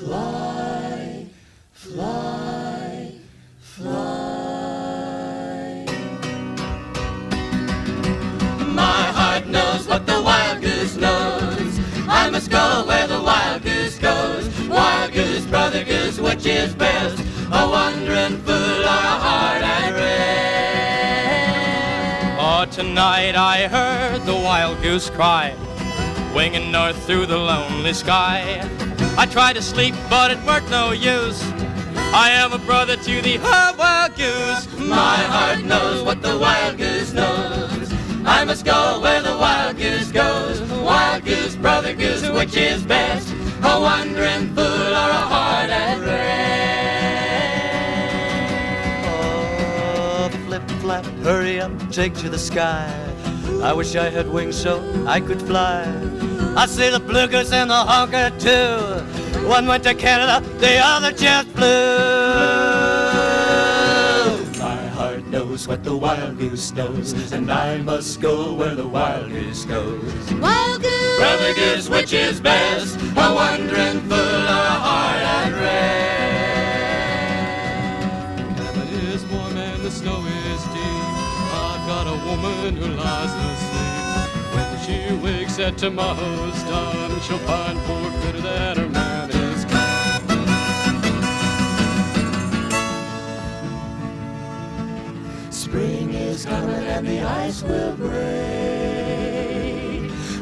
Fly, fly, fly. My heart knows what the wild goose knows. I must go where the wild goose goes. Wild goose, brother goose, which is best? A wandering fool or a heart at rest? Oh, tonight I heard the wild goose cry, winging north through the lonely sky. I tried to sleep, but it weren't no use. I am a brother to the wild goose. My heart knows what the wild goose knows. I must go where the wild goose goes. Wild goose, brother goose, which is best? A wandering fool or a heart at rest? Oh, flip, flap, hurry up, take to the sky. I wish I had wings so I could fly. I see the blue goose and the honker too. One went to Canada, the other just flew. My heart knows what the wild goose knows, and I must go where the wild goose goes. Wild goose, brother goose, which is best? A wandering fool or a heart at rest? The cabin is warm and the snow is deep. I've got a woman who lies asleep. When she wakes at tomorrow's dawn, she'll find poor critter that her man is gone. Spring is coming and the ice will break.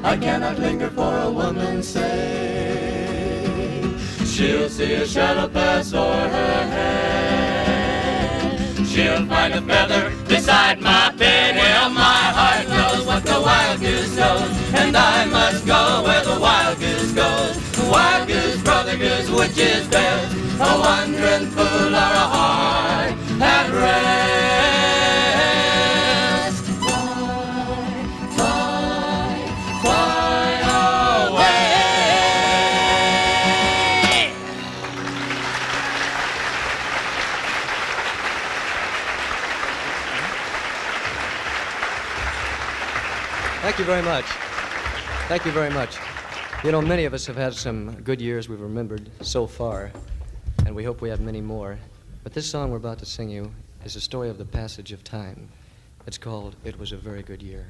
I cannot linger for a woman's sake. She'll see a shadow pass o'er her head. She'll find a feather beside my bed. Well, my heart knows what the wild goose knows, and I must go where the wild goose goes. Wild goose, brother goose, which is best? A wandering fool or a heart at rest? Fly, fly, fly away. Thank you very much. Thank you very much. You know, many of us have had some good years we've remembered so far, and we hope we have many more. But this song we're about to sing you is a story of the passage of time. It's called It Was a Very Good Year.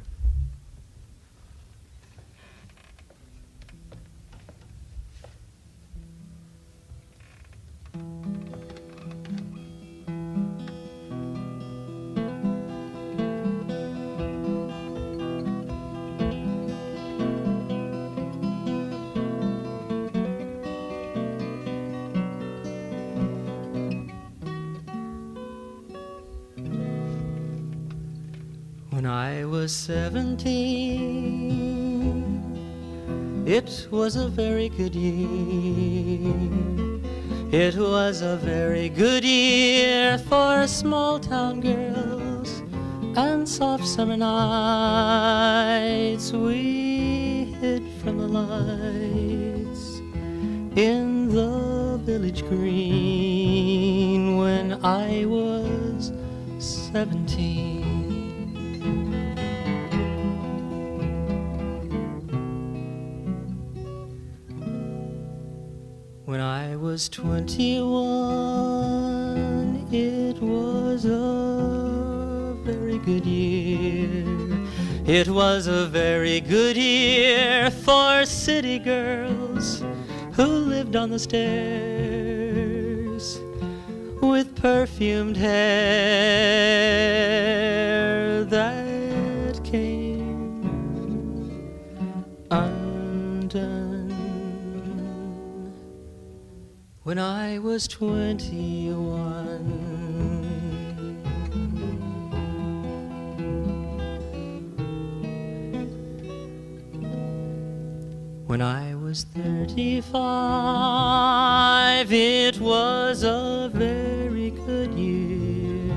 When I was 17, it was a very good year. It was a very good year for small town girls and soft summer nights. We hid from the lights in the village green when I was 17. When I was 21, it was a very good year. It was a very good year for city girls who lived on the stairs with perfumed hair that came undone. When I was 21, when I was 35, it was a very good year.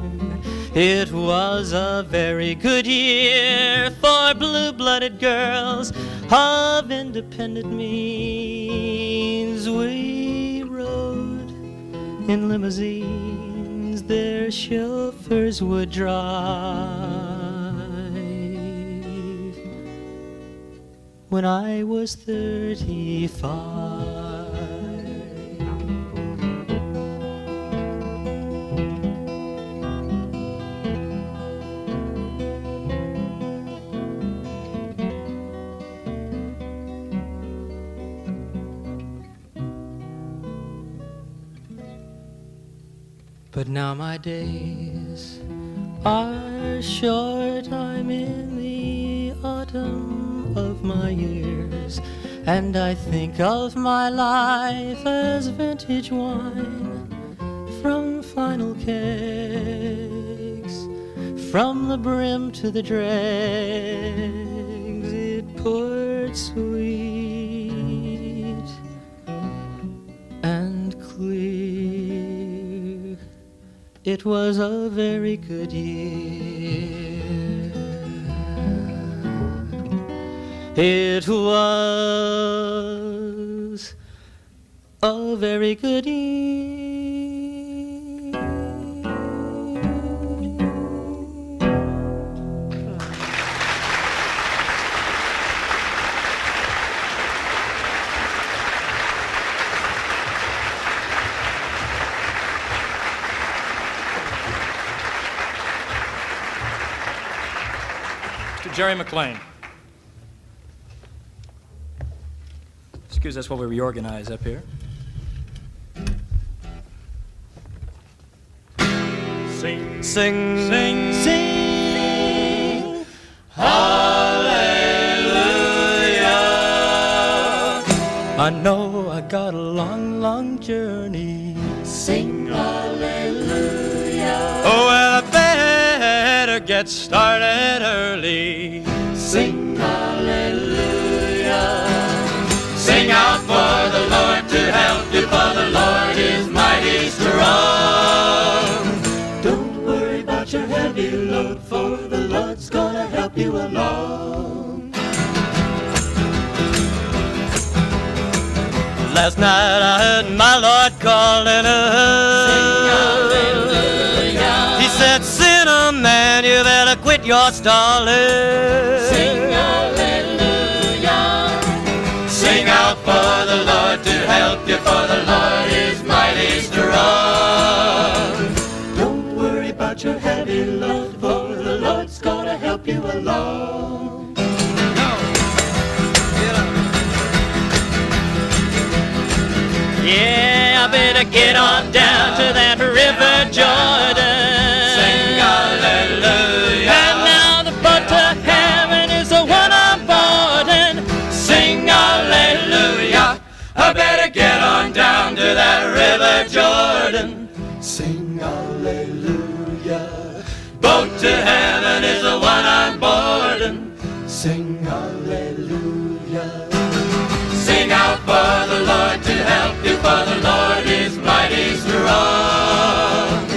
It was a very good year for blue-blooded girls of independent means. We rode in limousines their chauffeurs would drive. When I was 35, but now my days are short. I'm in the autumn of my years, and I think of my life as vintage wine from final kegs, from the brim to the dregs, it poured sweet and clear. It was a very good year. It was a very good year. Mr. Jerry McLean. Excuse us while we reorganize up here. Sing, Sing, sing, sing, hallelujah. I know I got a long, long journey. Sing hallelujah. Oh, well, I better get started early. Sing hallelujah. Sing out for the Lord to help you, for the Lord is mighty strong. Don't worry about your heavy load, for the Lord's gonna help you along. Last night I heard my Lord calling us. Sing hallelujah. He said, "Sinner man, you better quit your stalling." Sing hallelujah. Sing out for the Lord to help you, for the Lord is mighty strong. Don't worry about your heavy load, for the Lord's gonna help you along. Yeah, I better get on down to that river Jordan. Sing hallelujah. And now the boat to heaven is the one I'm boarding. Sing hallelujah. I better get on down to that river Jordan. Sing hallelujah. Boat to heaven is the one I'm boarding. Sing hallelujah. Sing out for the Lord to help you, for the Lord is mighty strong.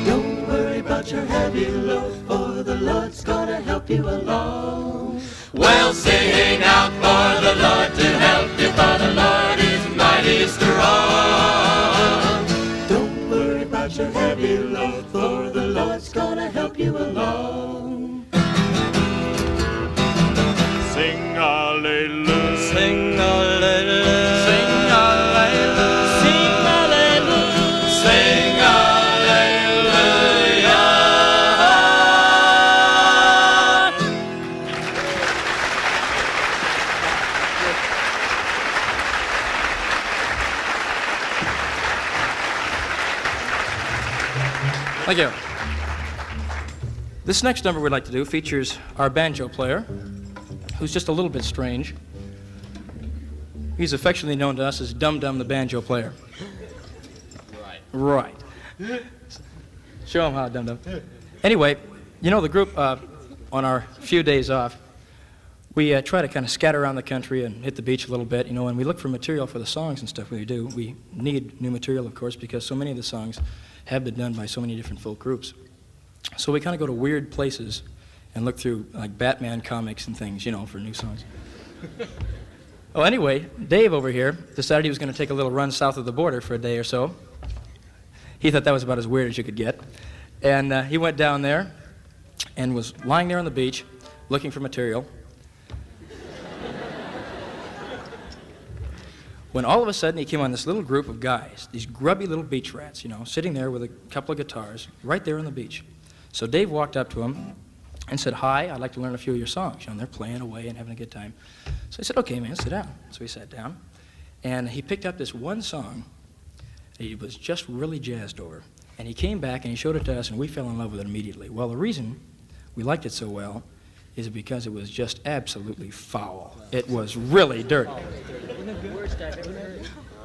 Don't worry about your heavy load, for the Lord's gonna help you along. Well, sing out for the Lord to help you, for the Lord is mighty strong. Don't worry about your heavy load, for the Lord's gonna help you along. sing hallelujah. Sing hallelujah. Sing hallelujah. Sing hallelujah. Sing hallelujah. Thank you. This next number we'd like to do features our banjo player, who's just a little bit strange. He's affectionately known to us as Dum Dum the Banjo Player. Right. Show him how, Dum Dum. Anyway, you know, the group, on our few days off, we try to kind of scatter around the country and hit the beach a little bit, you know, and we look for material for the songs and stuff we do. We need new material, of course, because so many of the songs have been done by so many different folk groups. So we kind of go to weird places and look through, like, Batman comics and things, you know, for new songs. Well, anyway, Dave over here decided he was going to take a little run south of the border for a day or so. He thought that was about as weird as you could get. And he went down there and was lying there on the beach looking for material. When all of a sudden he came on this little group of guys, these grubby little beach rats, you know, sitting there with a couple of guitars right there on the beach. So Dave walked up to him and said, "Hi, I'd like to learn a few of your songs." You know, and they're playing away and having a good time. So I said, "Okay, man, sit down." So he sat down, and he picked up this one song that he was just really jazzed over. And he came back and he showed it to us, and we fell in love with it immediately. Well, the reason we liked it so well is because it was just absolutely foul. It was really dirty.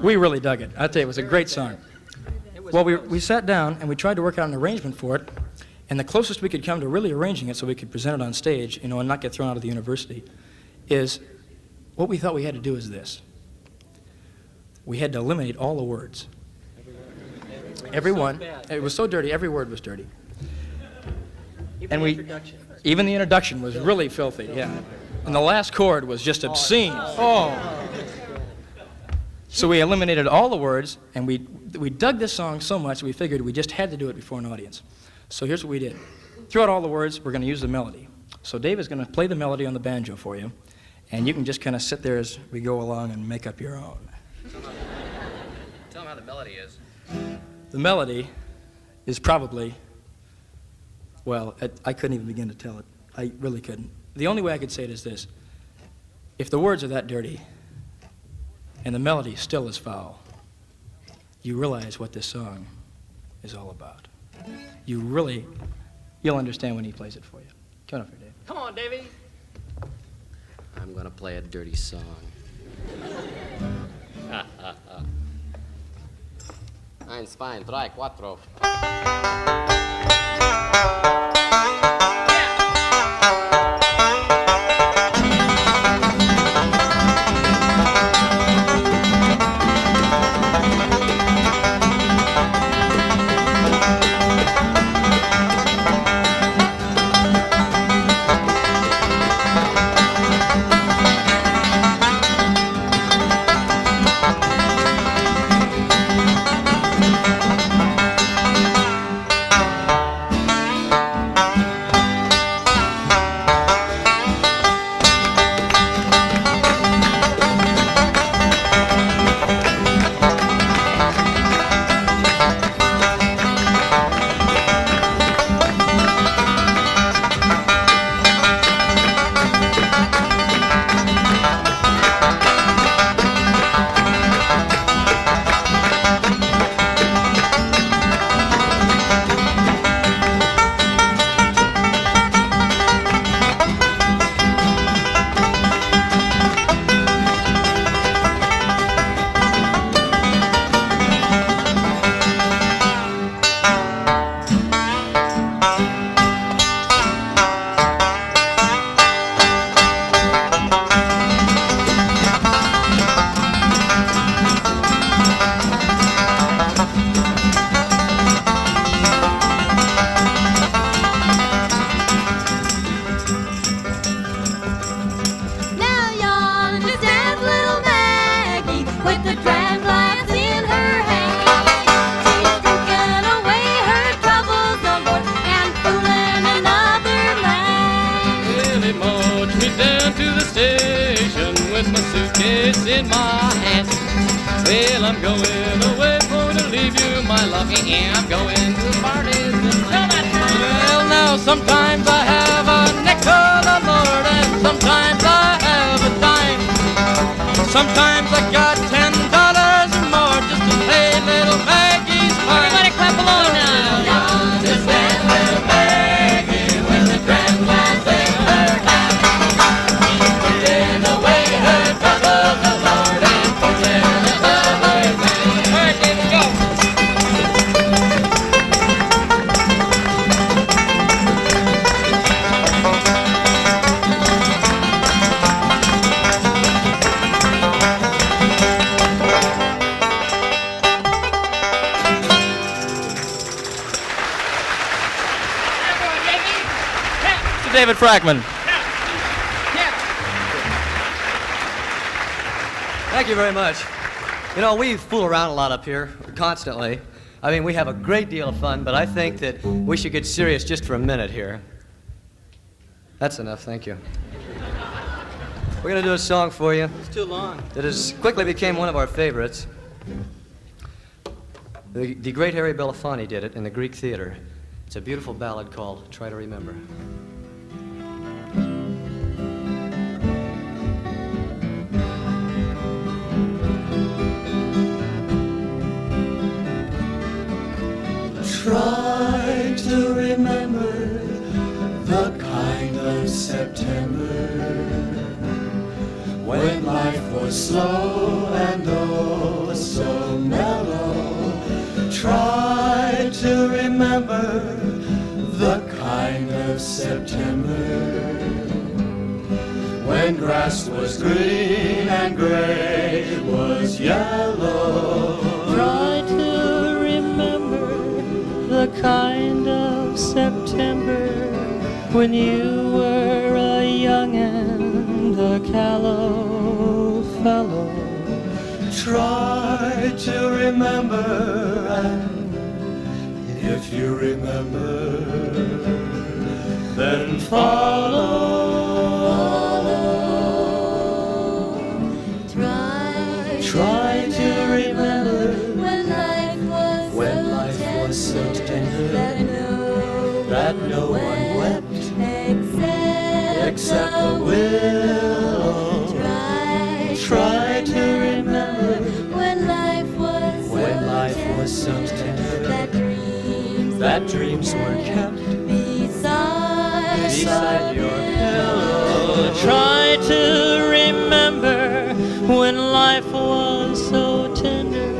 We really dug it. I'll tell you, it was a great song. Well, we sat down and we tried to work out an arrangement for it, and the closest we could come to really arranging it so we could present it on stage, and not get thrown out of the university, is what we thought we had to do is this. We had to eliminate all the words. Every one. It was so dirty, every word was dirty. And even the introduction was really filthy, yeah. And the last chord was just obscene. Oh. So we eliminated all the words, and we dug this song so much we figured we just had to do it before an audience. So here's what we did. Throughout all the words, we're going to use the melody. So Dave is going to play the melody on the banjo for you, and you can just kind of sit there as we go along and make up your own. Tell them how the melody is. The melody is probably, well, I couldn't even begin to tell it. I really couldn't. The only way I could say it is this. If the words are that dirty and the melody still is foul, you realize what this song is all about. You'll understand when he plays it for you. Come on up here, Dave. Come on, Davey. I'm going to play a dirty song. Eins, zwei, drei, cuatro. in my hand. Well, I'm going away for to leave you, my lucky, and I'm going to parties and well, now sometimes I have a nickel, the Lord, and sometimes I have a dime. Sometimes I got $10 or more just to pay little Maggie's fine. Everybody clap along now. Yon is that little Maggie with the grand glass in her lap. She's putting away her troubles, the Lord, and putting another man. All right, David, go. David Frackman. Thank you very much. You know, we fool around a lot up here, constantly. I mean, we have a great deal of fun, but I think that we should get serious just for a minute here. That's enough, thank you. We're going to do a song for you. It's too long. That has quickly became one of our favorites. The great Harry Belafonte did it in the Greek theater. It's a beautiful ballad called Try to Remember. Try to remember the kind of September when life was slow and oh so mellow. Try to remember the kind of September when grass was green and gray was yellow. Try to remember the kind of September when you were a young and a callow fellow. Try to remember, and if you remember, then follow. Try to remember when life was so tender that no one wept except the willow. Try to remember when life was so tender that dreams were kept beside your pillow. Try to remember when life was so tender,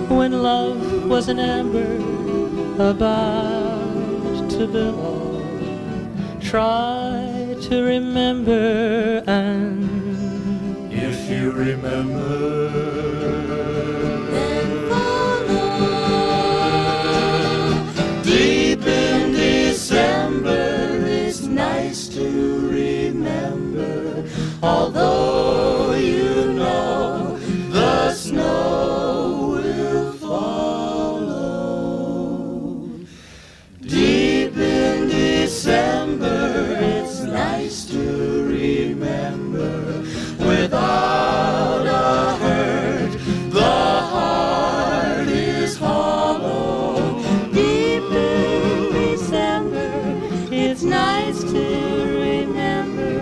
when love was an ember about to billow. Try to remember, and if you remember, then follow. Deep in December, it's nice to remember, although you know the snow will follow. Deep in December, it's nice to remember, without a hurt, the heart is hollow. deep in December, it's nice to remember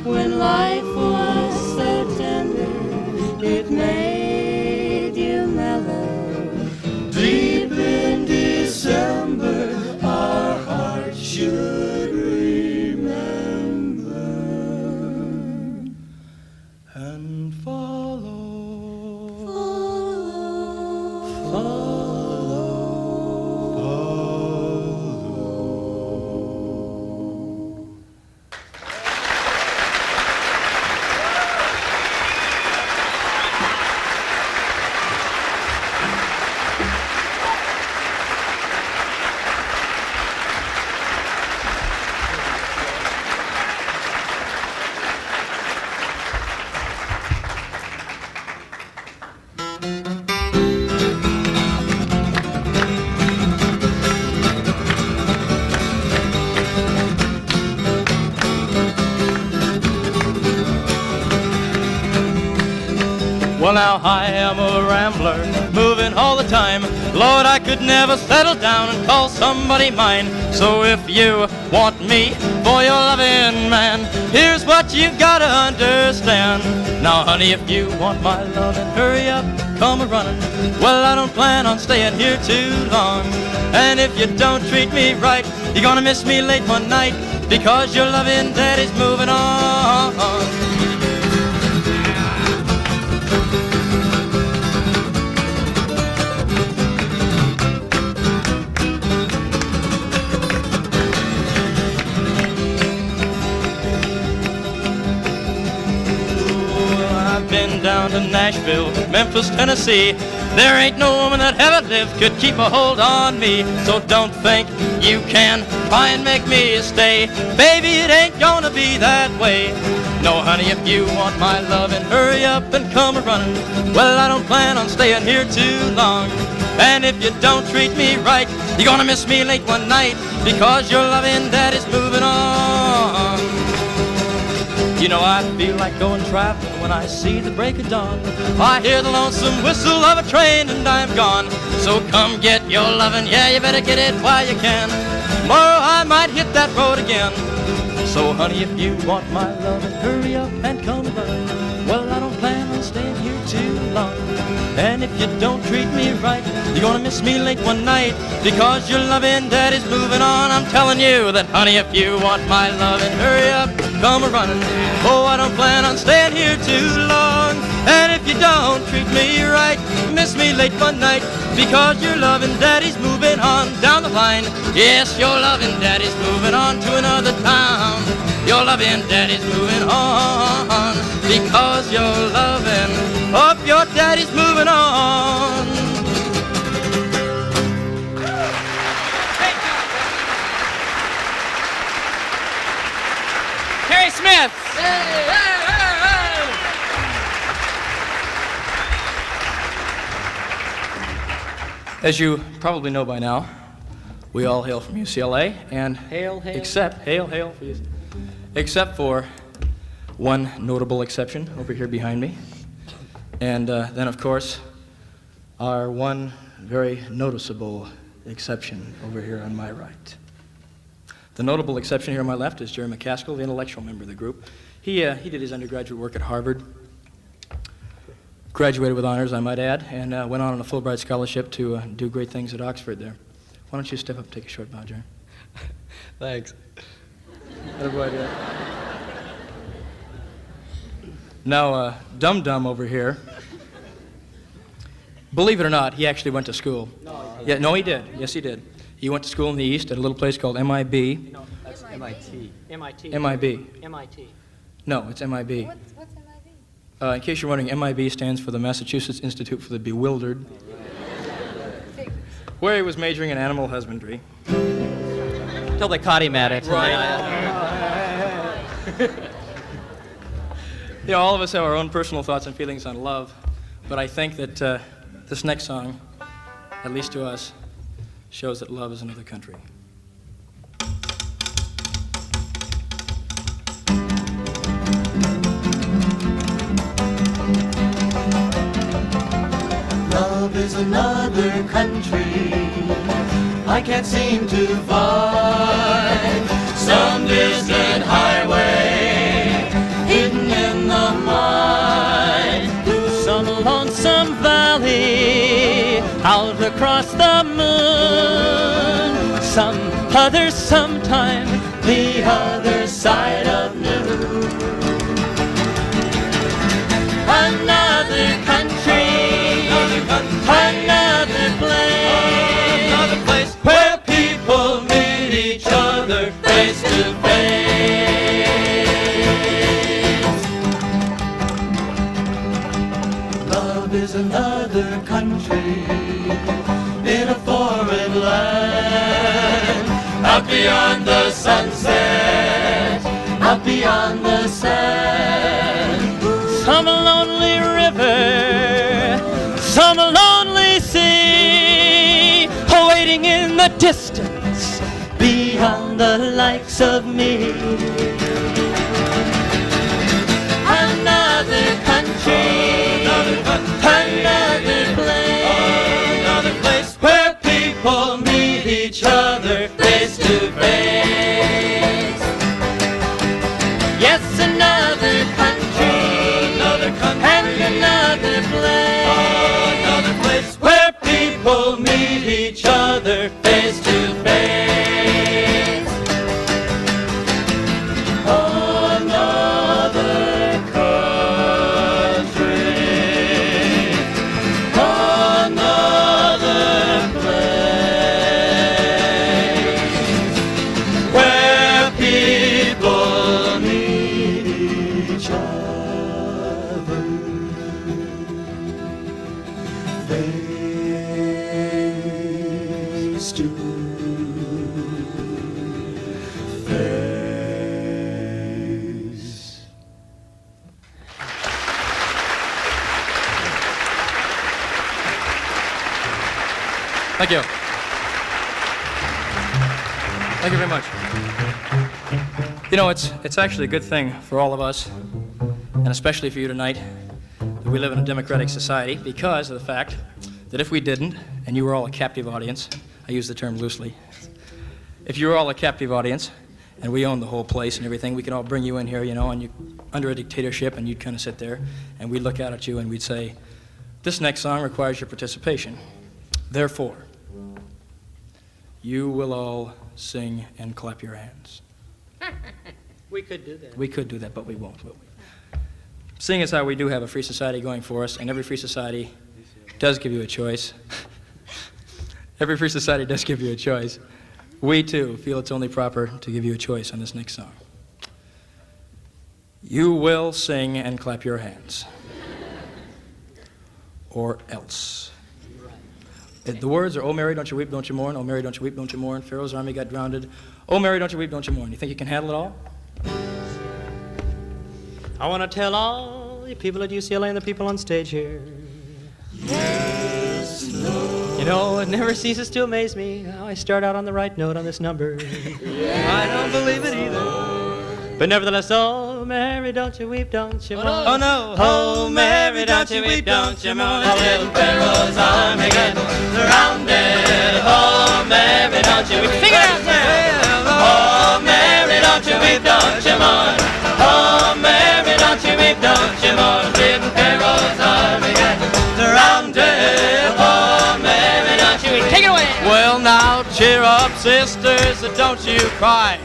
when life was so tender, it made you mellow. Deep in December, our hearts should remember and follow. Well, now I am a rambler, moving all the time. Lord, I could never settle down and call somebody mine. So if you want me for your loving man, here's what you gotta understand. Now, honey, if you want my loving, hurry up, come a-running. Well, I don't plan on staying here too long. And if you don't treat me right, you're gonna miss me late one night, because your loving daddy's moving on. Been down to Nashville, Memphis, Tennessee. There ain't no woman that ever lived could keep a hold on me. So don't think you can try and make me stay. Baby, it ain't gonna be that way. No, honey, if you want my lovin', hurry up and come a-running. Well, I don't plan on staying here too long. And if you don't treat me right, you're gonna miss me late one night, because your loving daddy's moving on. You know, I feel like going traveling when I see the break of dawn. I hear the lonesome whistle of a train and I'm gone. So come get your lovin', yeah, you better get it while you can. Tomorrow I might hit that road again. So honey, if you want my lovin', hurry up and come running. Well, I don't plan on staying here too long. And if you don't treat me right, you're gonna miss me late one night, because your loving daddy's moving on. I'm telling you that, honey, if you want my loving, hurry up, come a-running. Oh, I don't plan on staying here too long. And if you don't treat me right, miss me late one night, because your loving daddy's moving on down the line. Yes, your loving daddy's moving on to another town. Your loving daddy's moving on, because your loving of your daddy's moving on. Terry Smith. As you probably know by now, we all hail from UCLA, and Hail. except for one notable exception over here behind me. And then, of course, our one very noticeable exception over here on my right. The notable exception here on my left is Jerry McCaskill, the intellectual member of the group. He did his undergraduate work at Harvard, graduated with honors, I might add, and went on a Fulbright scholarship to do great things at Oxford there. Why don't you step up and take a short bow, Jerry? Thanks. Now, Dum Dum over here, believe it or not, he actually went to school. No, he did. Yes, he did. He went to school in the East at a little place called MIB. No, that's MIT. MIB. MIT. No, it's MIB. What's MIB? In case you're wondering, MIB stands for the Massachusetts Institute for the Bewildered, where he was majoring in animal husbandry. Till they caught him at it. You know, all of us have our own personal thoughts and feelings on love, but I think that this next song, at least to us, shows that love is another country. Love is another country I can't seem to find. Some distant highway hidden in the mind. Some lonesome valley out across the moon. Some other sometime the other side of noon. Another country, another place where people meet each other face to face. Love is another country in a foreign land, out beyond the sunset, out beyond the sand. Some lonely river, some lonely sea, awaiting in the distance beyond the likes of me. Another country, another place where people meet each other face to face. Yes, another country, and another place where people meet each other face to face. Another country, another place where people meet each other face to face. Thank you. Thank you very much. You know, it's actually a good thing for all of us, and especially for you tonight, that we live in a democratic society, because of the fact that if we didn't, and you were all a captive audience, I use the term loosely, if you were all a captive audience, and we owned the whole place and everything, we could all bring you in here, you know, and you under a dictatorship, and you'd kind of sit there, and we'd look out at you and we'd say, This next song requires your participation. Therefore, you will all sing and clap your hands. We could do that. We could do that, but we won't, will we? Seeing as how we do have a free society going for us, and every free society does give you a choice, every free society does give you a choice, we too feel it's only proper to give you a choice on this next song. You will sing and clap your hands. Or else. The words are, "Oh Mary, don't you weep, don't you mourn. Oh Mary, don't you weep, don't you mourn. Pharaoh's army got drowned. Oh Mary, don't you weep, don't you mourn." You think you can handle it all? I want to tell all you people at UCLA and the people on stage here. Yes, Lord. You know, it never ceases to amaze me how I start out on the right note on this number. I don't believe it either. But nevertheless, oh Mary, don't you weep, don't you mourn. Oh no. Oh Mary, don't you weep, don't you mourn. A little Pharaoh's army get surrounded. Oh Mary, don't you weep. Sing it out there. Oh Mary, don't you weep, don't you mourn. Oh Mary, don't you weep, don't you mourn. Little Pharaoh's army get surrounded. Oh Mary, don't you weep. Take it away. Well now, cheer up, sisters, don't you cry.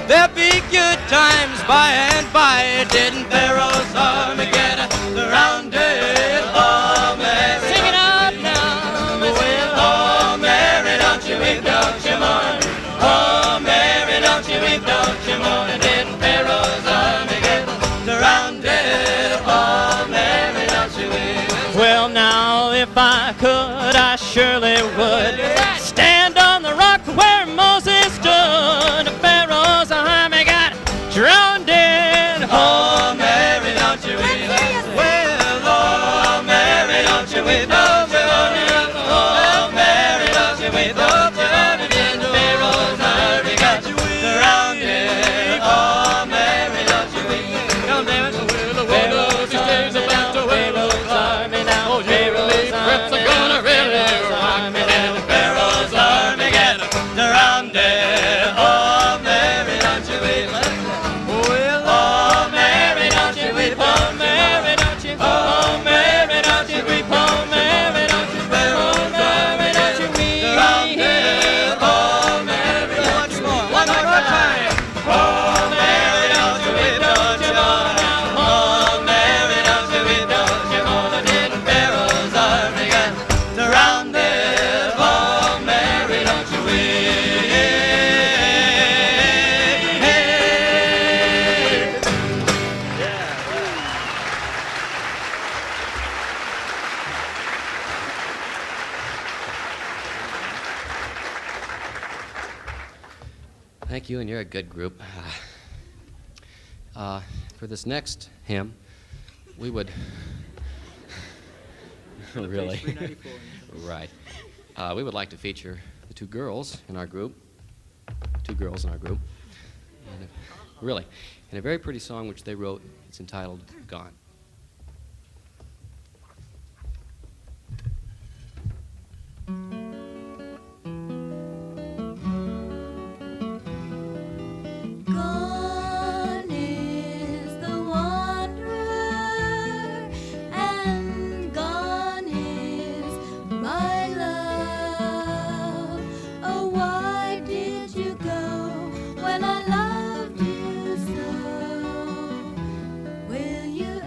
There'll be good times by and by. Didn't Pharaoh's army get surrounded? Oh Mary, sing it out now. Well, oh Mary, don't you weep, don't you mourn. Oh Mary, don't you weep, don't you mourn. Didn't Pharaoh's army get surrounded? Oh Mary, don't you weep. Well now, if I could, I surely would stand on the rock where Moses stood. Pharaoh's army got drowned in. Oh Mary, don't you weep. Well, oh Mary, don't you weep, don't you weep. Oh Mary, don't you weep, don't you weep. Pharaoh's army got drowned in. Oh Mary, don't you weep. Come down, Pharaoh's army now. Pharaoh's army now. Pharaoh's army now. Gonna really rock me now. Pharaoh's army got drowned in. Oh Mary, don't you weep. Well, oh Mary, don't you weep. Oh Mary, don't you. Oh Mary, don't you weep. Oh Mary, don't you. Oh Mary, don't you weep. Drowned in. Oh Mary, once more. One more time. Oh Mary, don't you weep, don't you mourn. Oh Mary, don't you weep, don't you mourn. Didn't Pharaoh's army get drowned in? Oh Mary, don't you weep. Thank you, and you're a good group. For this next hymn, we would really, right. We would like to feature the two girls in our group, and really, and a very pretty song which they wrote. It's entitled "Gone." Gone is the wanderer, and gone is my love. Oh, why did you go when I loved you so? Will you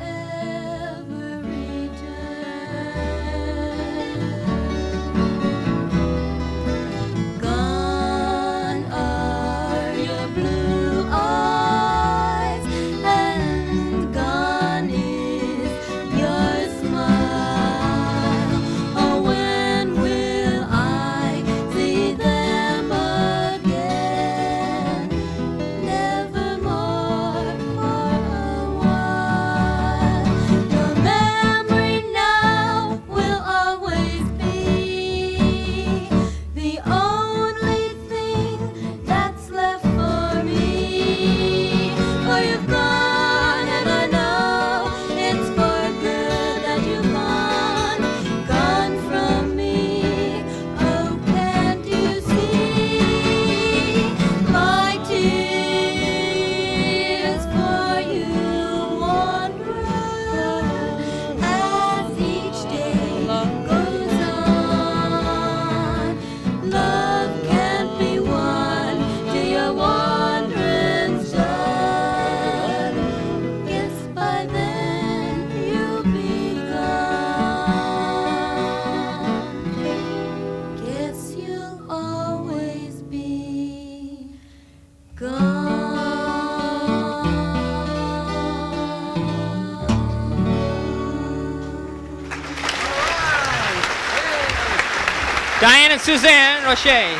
Diane and Suzanne Roche.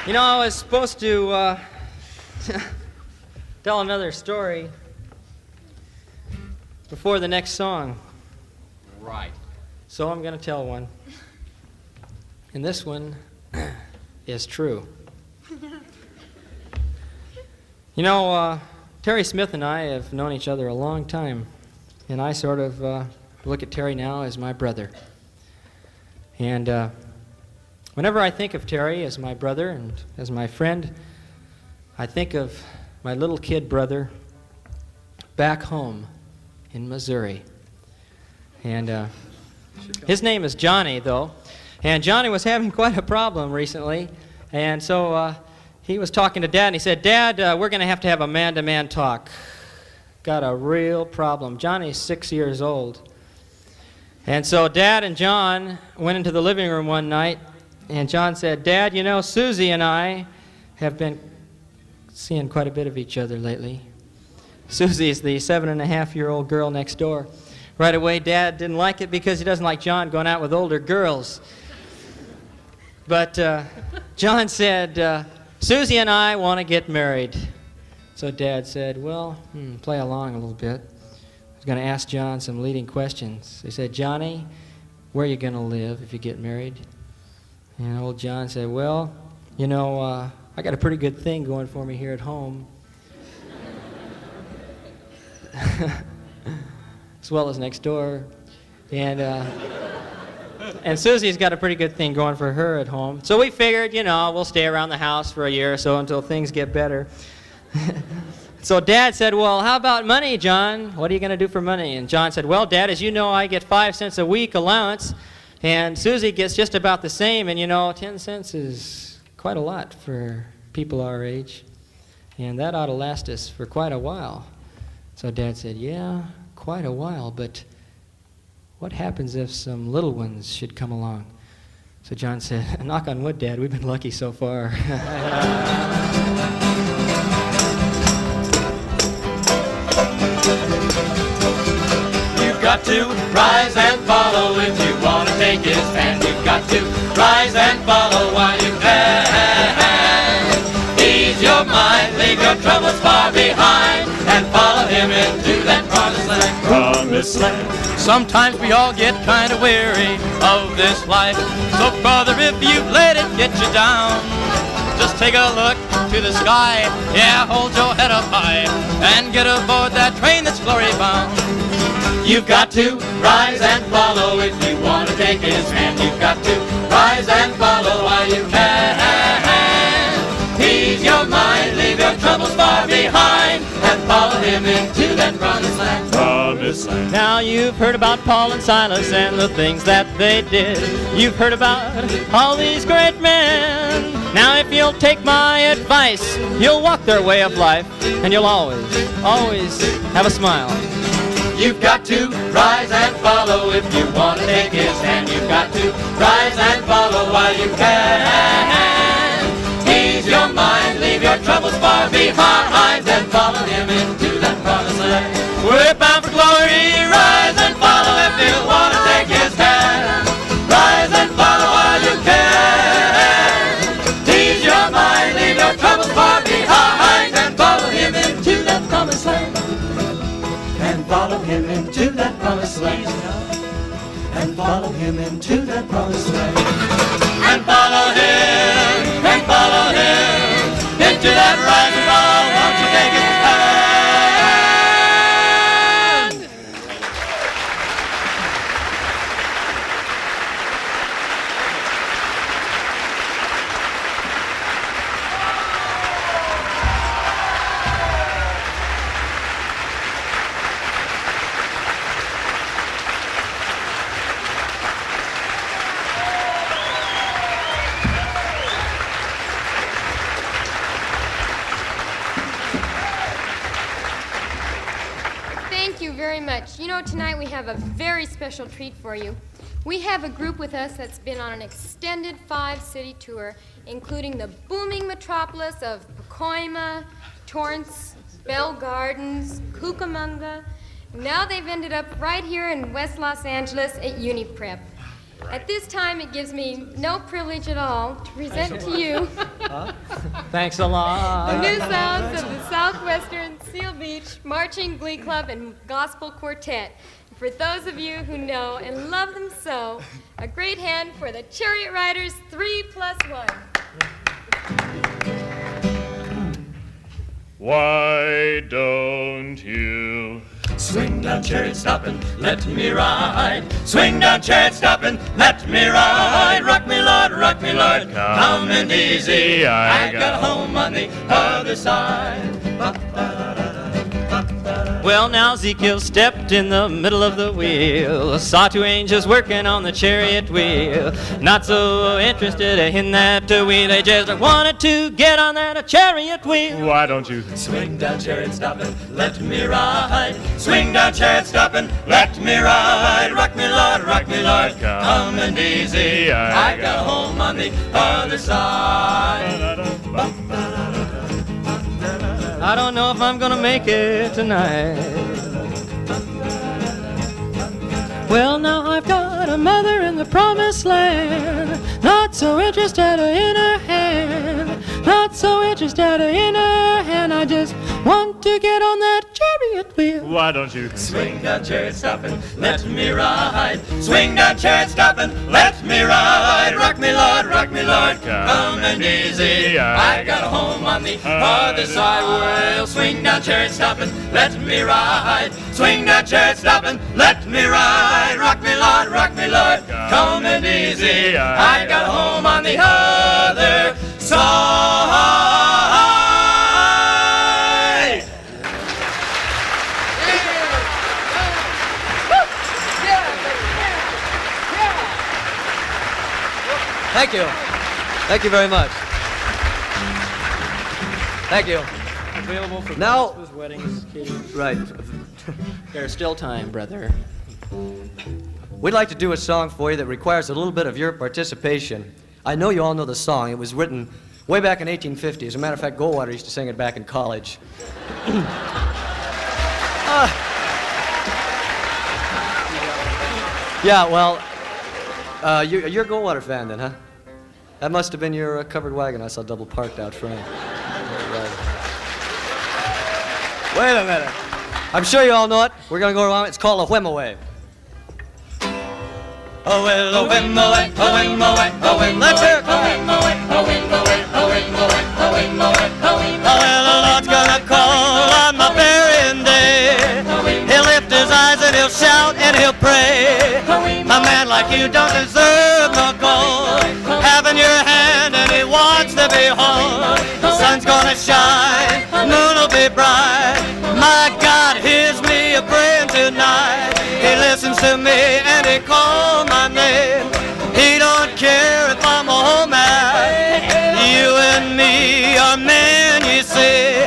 You know, I was supposed to tell another story before the next song. Right. So I'm going to tell one. And this one is true. You know, Terry Smith and I have known each other a long time. And I sort of look at Terry now as my brother. And whenever I think of Terry as my brother and as my friend, I think of my little kid brother back home in Missouri. And his name is Johnny, though. And Johnny was having quite a problem recently. And so he was talking to Dad, and he said, Dad, we're going to have a man-to-man talk. Got a real problem. Johnny's 6 years old. And so Dad and John went into the living room one night, and John said, Dad, you know, Susie and I have been seeing quite a bit of each other lately. Susie's the 7.5-year-old girl next door. Right away, Dad didn't like it because he doesn't like John going out with older girls. But John said, Susie and I want to get married. So Dad said, well, play along a little bit. I was going to ask John some leading questions. They said, Johnny, where are you going to live if you get married? And old John said, well, you know, I got a pretty good thing going for me here at home. As well as next door. And Susie's got a pretty good thing going for her at home. So we figured, you know, we'll stay around the house for a year or so until things get better. So Dad said, well, how about money, John? What are you going to do for money? And John said, well, Dad, as you know, I get 5 cents a week allowance. And Susie gets just about the same, and you know, 10 cents is quite a lot for people our age. And that ought to last us for quite a while. So Dad said, yeah, quite a while, but what happens if some little ones should come along? So John said, knock on wood, Dad, we've been lucky so far. You've got to rise and follow if you want to take his hand. You've got to rise and follow while you can. Ease your mind, leave your troubles far behind, and follow him into that promised land. Promised land. Sometimes we all get kind of weary of this life. So brother, if you let it get you down, just take a look to the sky. Yeah, hold your head up high and get aboard that train that's glory bound. You've got to rise and follow if you want to take his hand. You've got to rise and follow while you can. Ease your mind, leave your troubles far behind, and follow him into that promised land. Promised land. Now you've heard about Paul and Silas and the things that they did. You've heard about all these great men. Now if you'll take my advice, you'll walk their way of life, and you'll always, always have a smile. You've got to rise and follow if you want to take his hand. You've got to rise and follow while you can. Ease your mind, leave your troubles far behind, and follow him into that promised land. We're bound for glory, Rise and follow if you want to take his hand. Rise and follow while you can. Ease your mind, leave your troubles far behind, and follow him into that promised land. And follow him into that promised land. And follow him into that promised land. And follow him into that rise and fall. Won't you take his hand? Thank you very much. You know, tonight we have a very special treat for you. We have a group with us that's been on an extended 5-city tour, including the booming metropolis of Pacoima, Torrance, Bell Gardens, Cucamonga. Now they've ended up right here in West Los Angeles at Uni Prep. At this time, it gives me no privilege at all to present to you Thanks a lot. the new sounds of the Southwestern Seal Beach Marching Glee Club and Gospel Quartet. For those of you who know and love them so, a great hand for the Chariot Riders 3+1. Why don't you Swing down, chariot, stop and let me ride. Swing down, chariot, stop and let me ride. Rock me, Lord, come and easy. I got a home on the other side. Well, now Ezekiel stepped in the middle of the wheel, saw two angels working on the chariot wheel. Not so interested in that wheel, they just wanted to get on that chariot wheel. Why don't you Swing down, chariot, stop and let me ride. Swing down, chariot, stop and let me ride. Rock me, Lord, come and easy. I got a home on the other side. I don't know if I'm gonna make it tonight. Well, now I've got a mother in the promised land, not so interested in her hand, not so interested in her hand. I just want to get on that chariot wheel. Why don't you Swing down, chariot, stop and let me ride. Swing down, chariot, stop and let me ride. Rock me, Lord, come and easy. I got a home on the other side. Well, swing down, chariot, stop and let me ride. Swing down, chariot, stop and let me ride. Rock me, Lord, come and easy. I got a home on the other side. Thank you. Thank you very much. Thank you. Available for Now- Christmas weddings, Katie. Right. There's still time, brother. We'd like to do a song for you that requires a little bit of your participation. I know you all know the song. It was written way back in 1850. As a matter of fact, Goldwater used to sing it back in college. Yeah, well, you're a Goldwater fan then, huh? That must have been your covered wagon I saw double parked out front. Wait a minute. I'm sure you all know it. We're going to go along. It's called A Whim Away. Oh well, oh whim away, oh whim away, oh whim Let's hear it. oh whim away, oh whim away, oh whim away, oh whim away, oh whim away. Oh, well, the Lord's gonna call on my burying day. He'll lift his eyes and he'll shout and he'll pray. A man like you don't deserve no gold. Having your hand and he wants to be whole. The sun's gonna shine, moon will be bright. My God hears me a praying tonight. He listens to me and he calls my name. He don't care if I'm a home man. You and me are men, you see.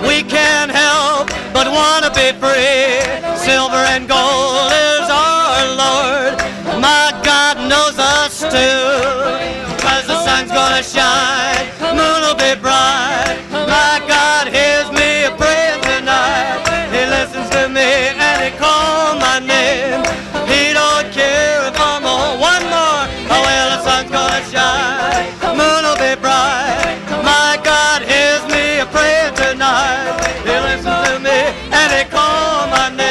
We can't help but wanna be free. Silver and gold is our Lord. My God knows us too. 'Cause the sun's gonna shine, moon will be bright. My God hears me a praying tonight. He listens to me and he calls my name. He don't care if I'm on one more. Oh well, the sun's gonna shine, moon will be bright. My God hears me a praying tonight. He listens to me and he calls my name.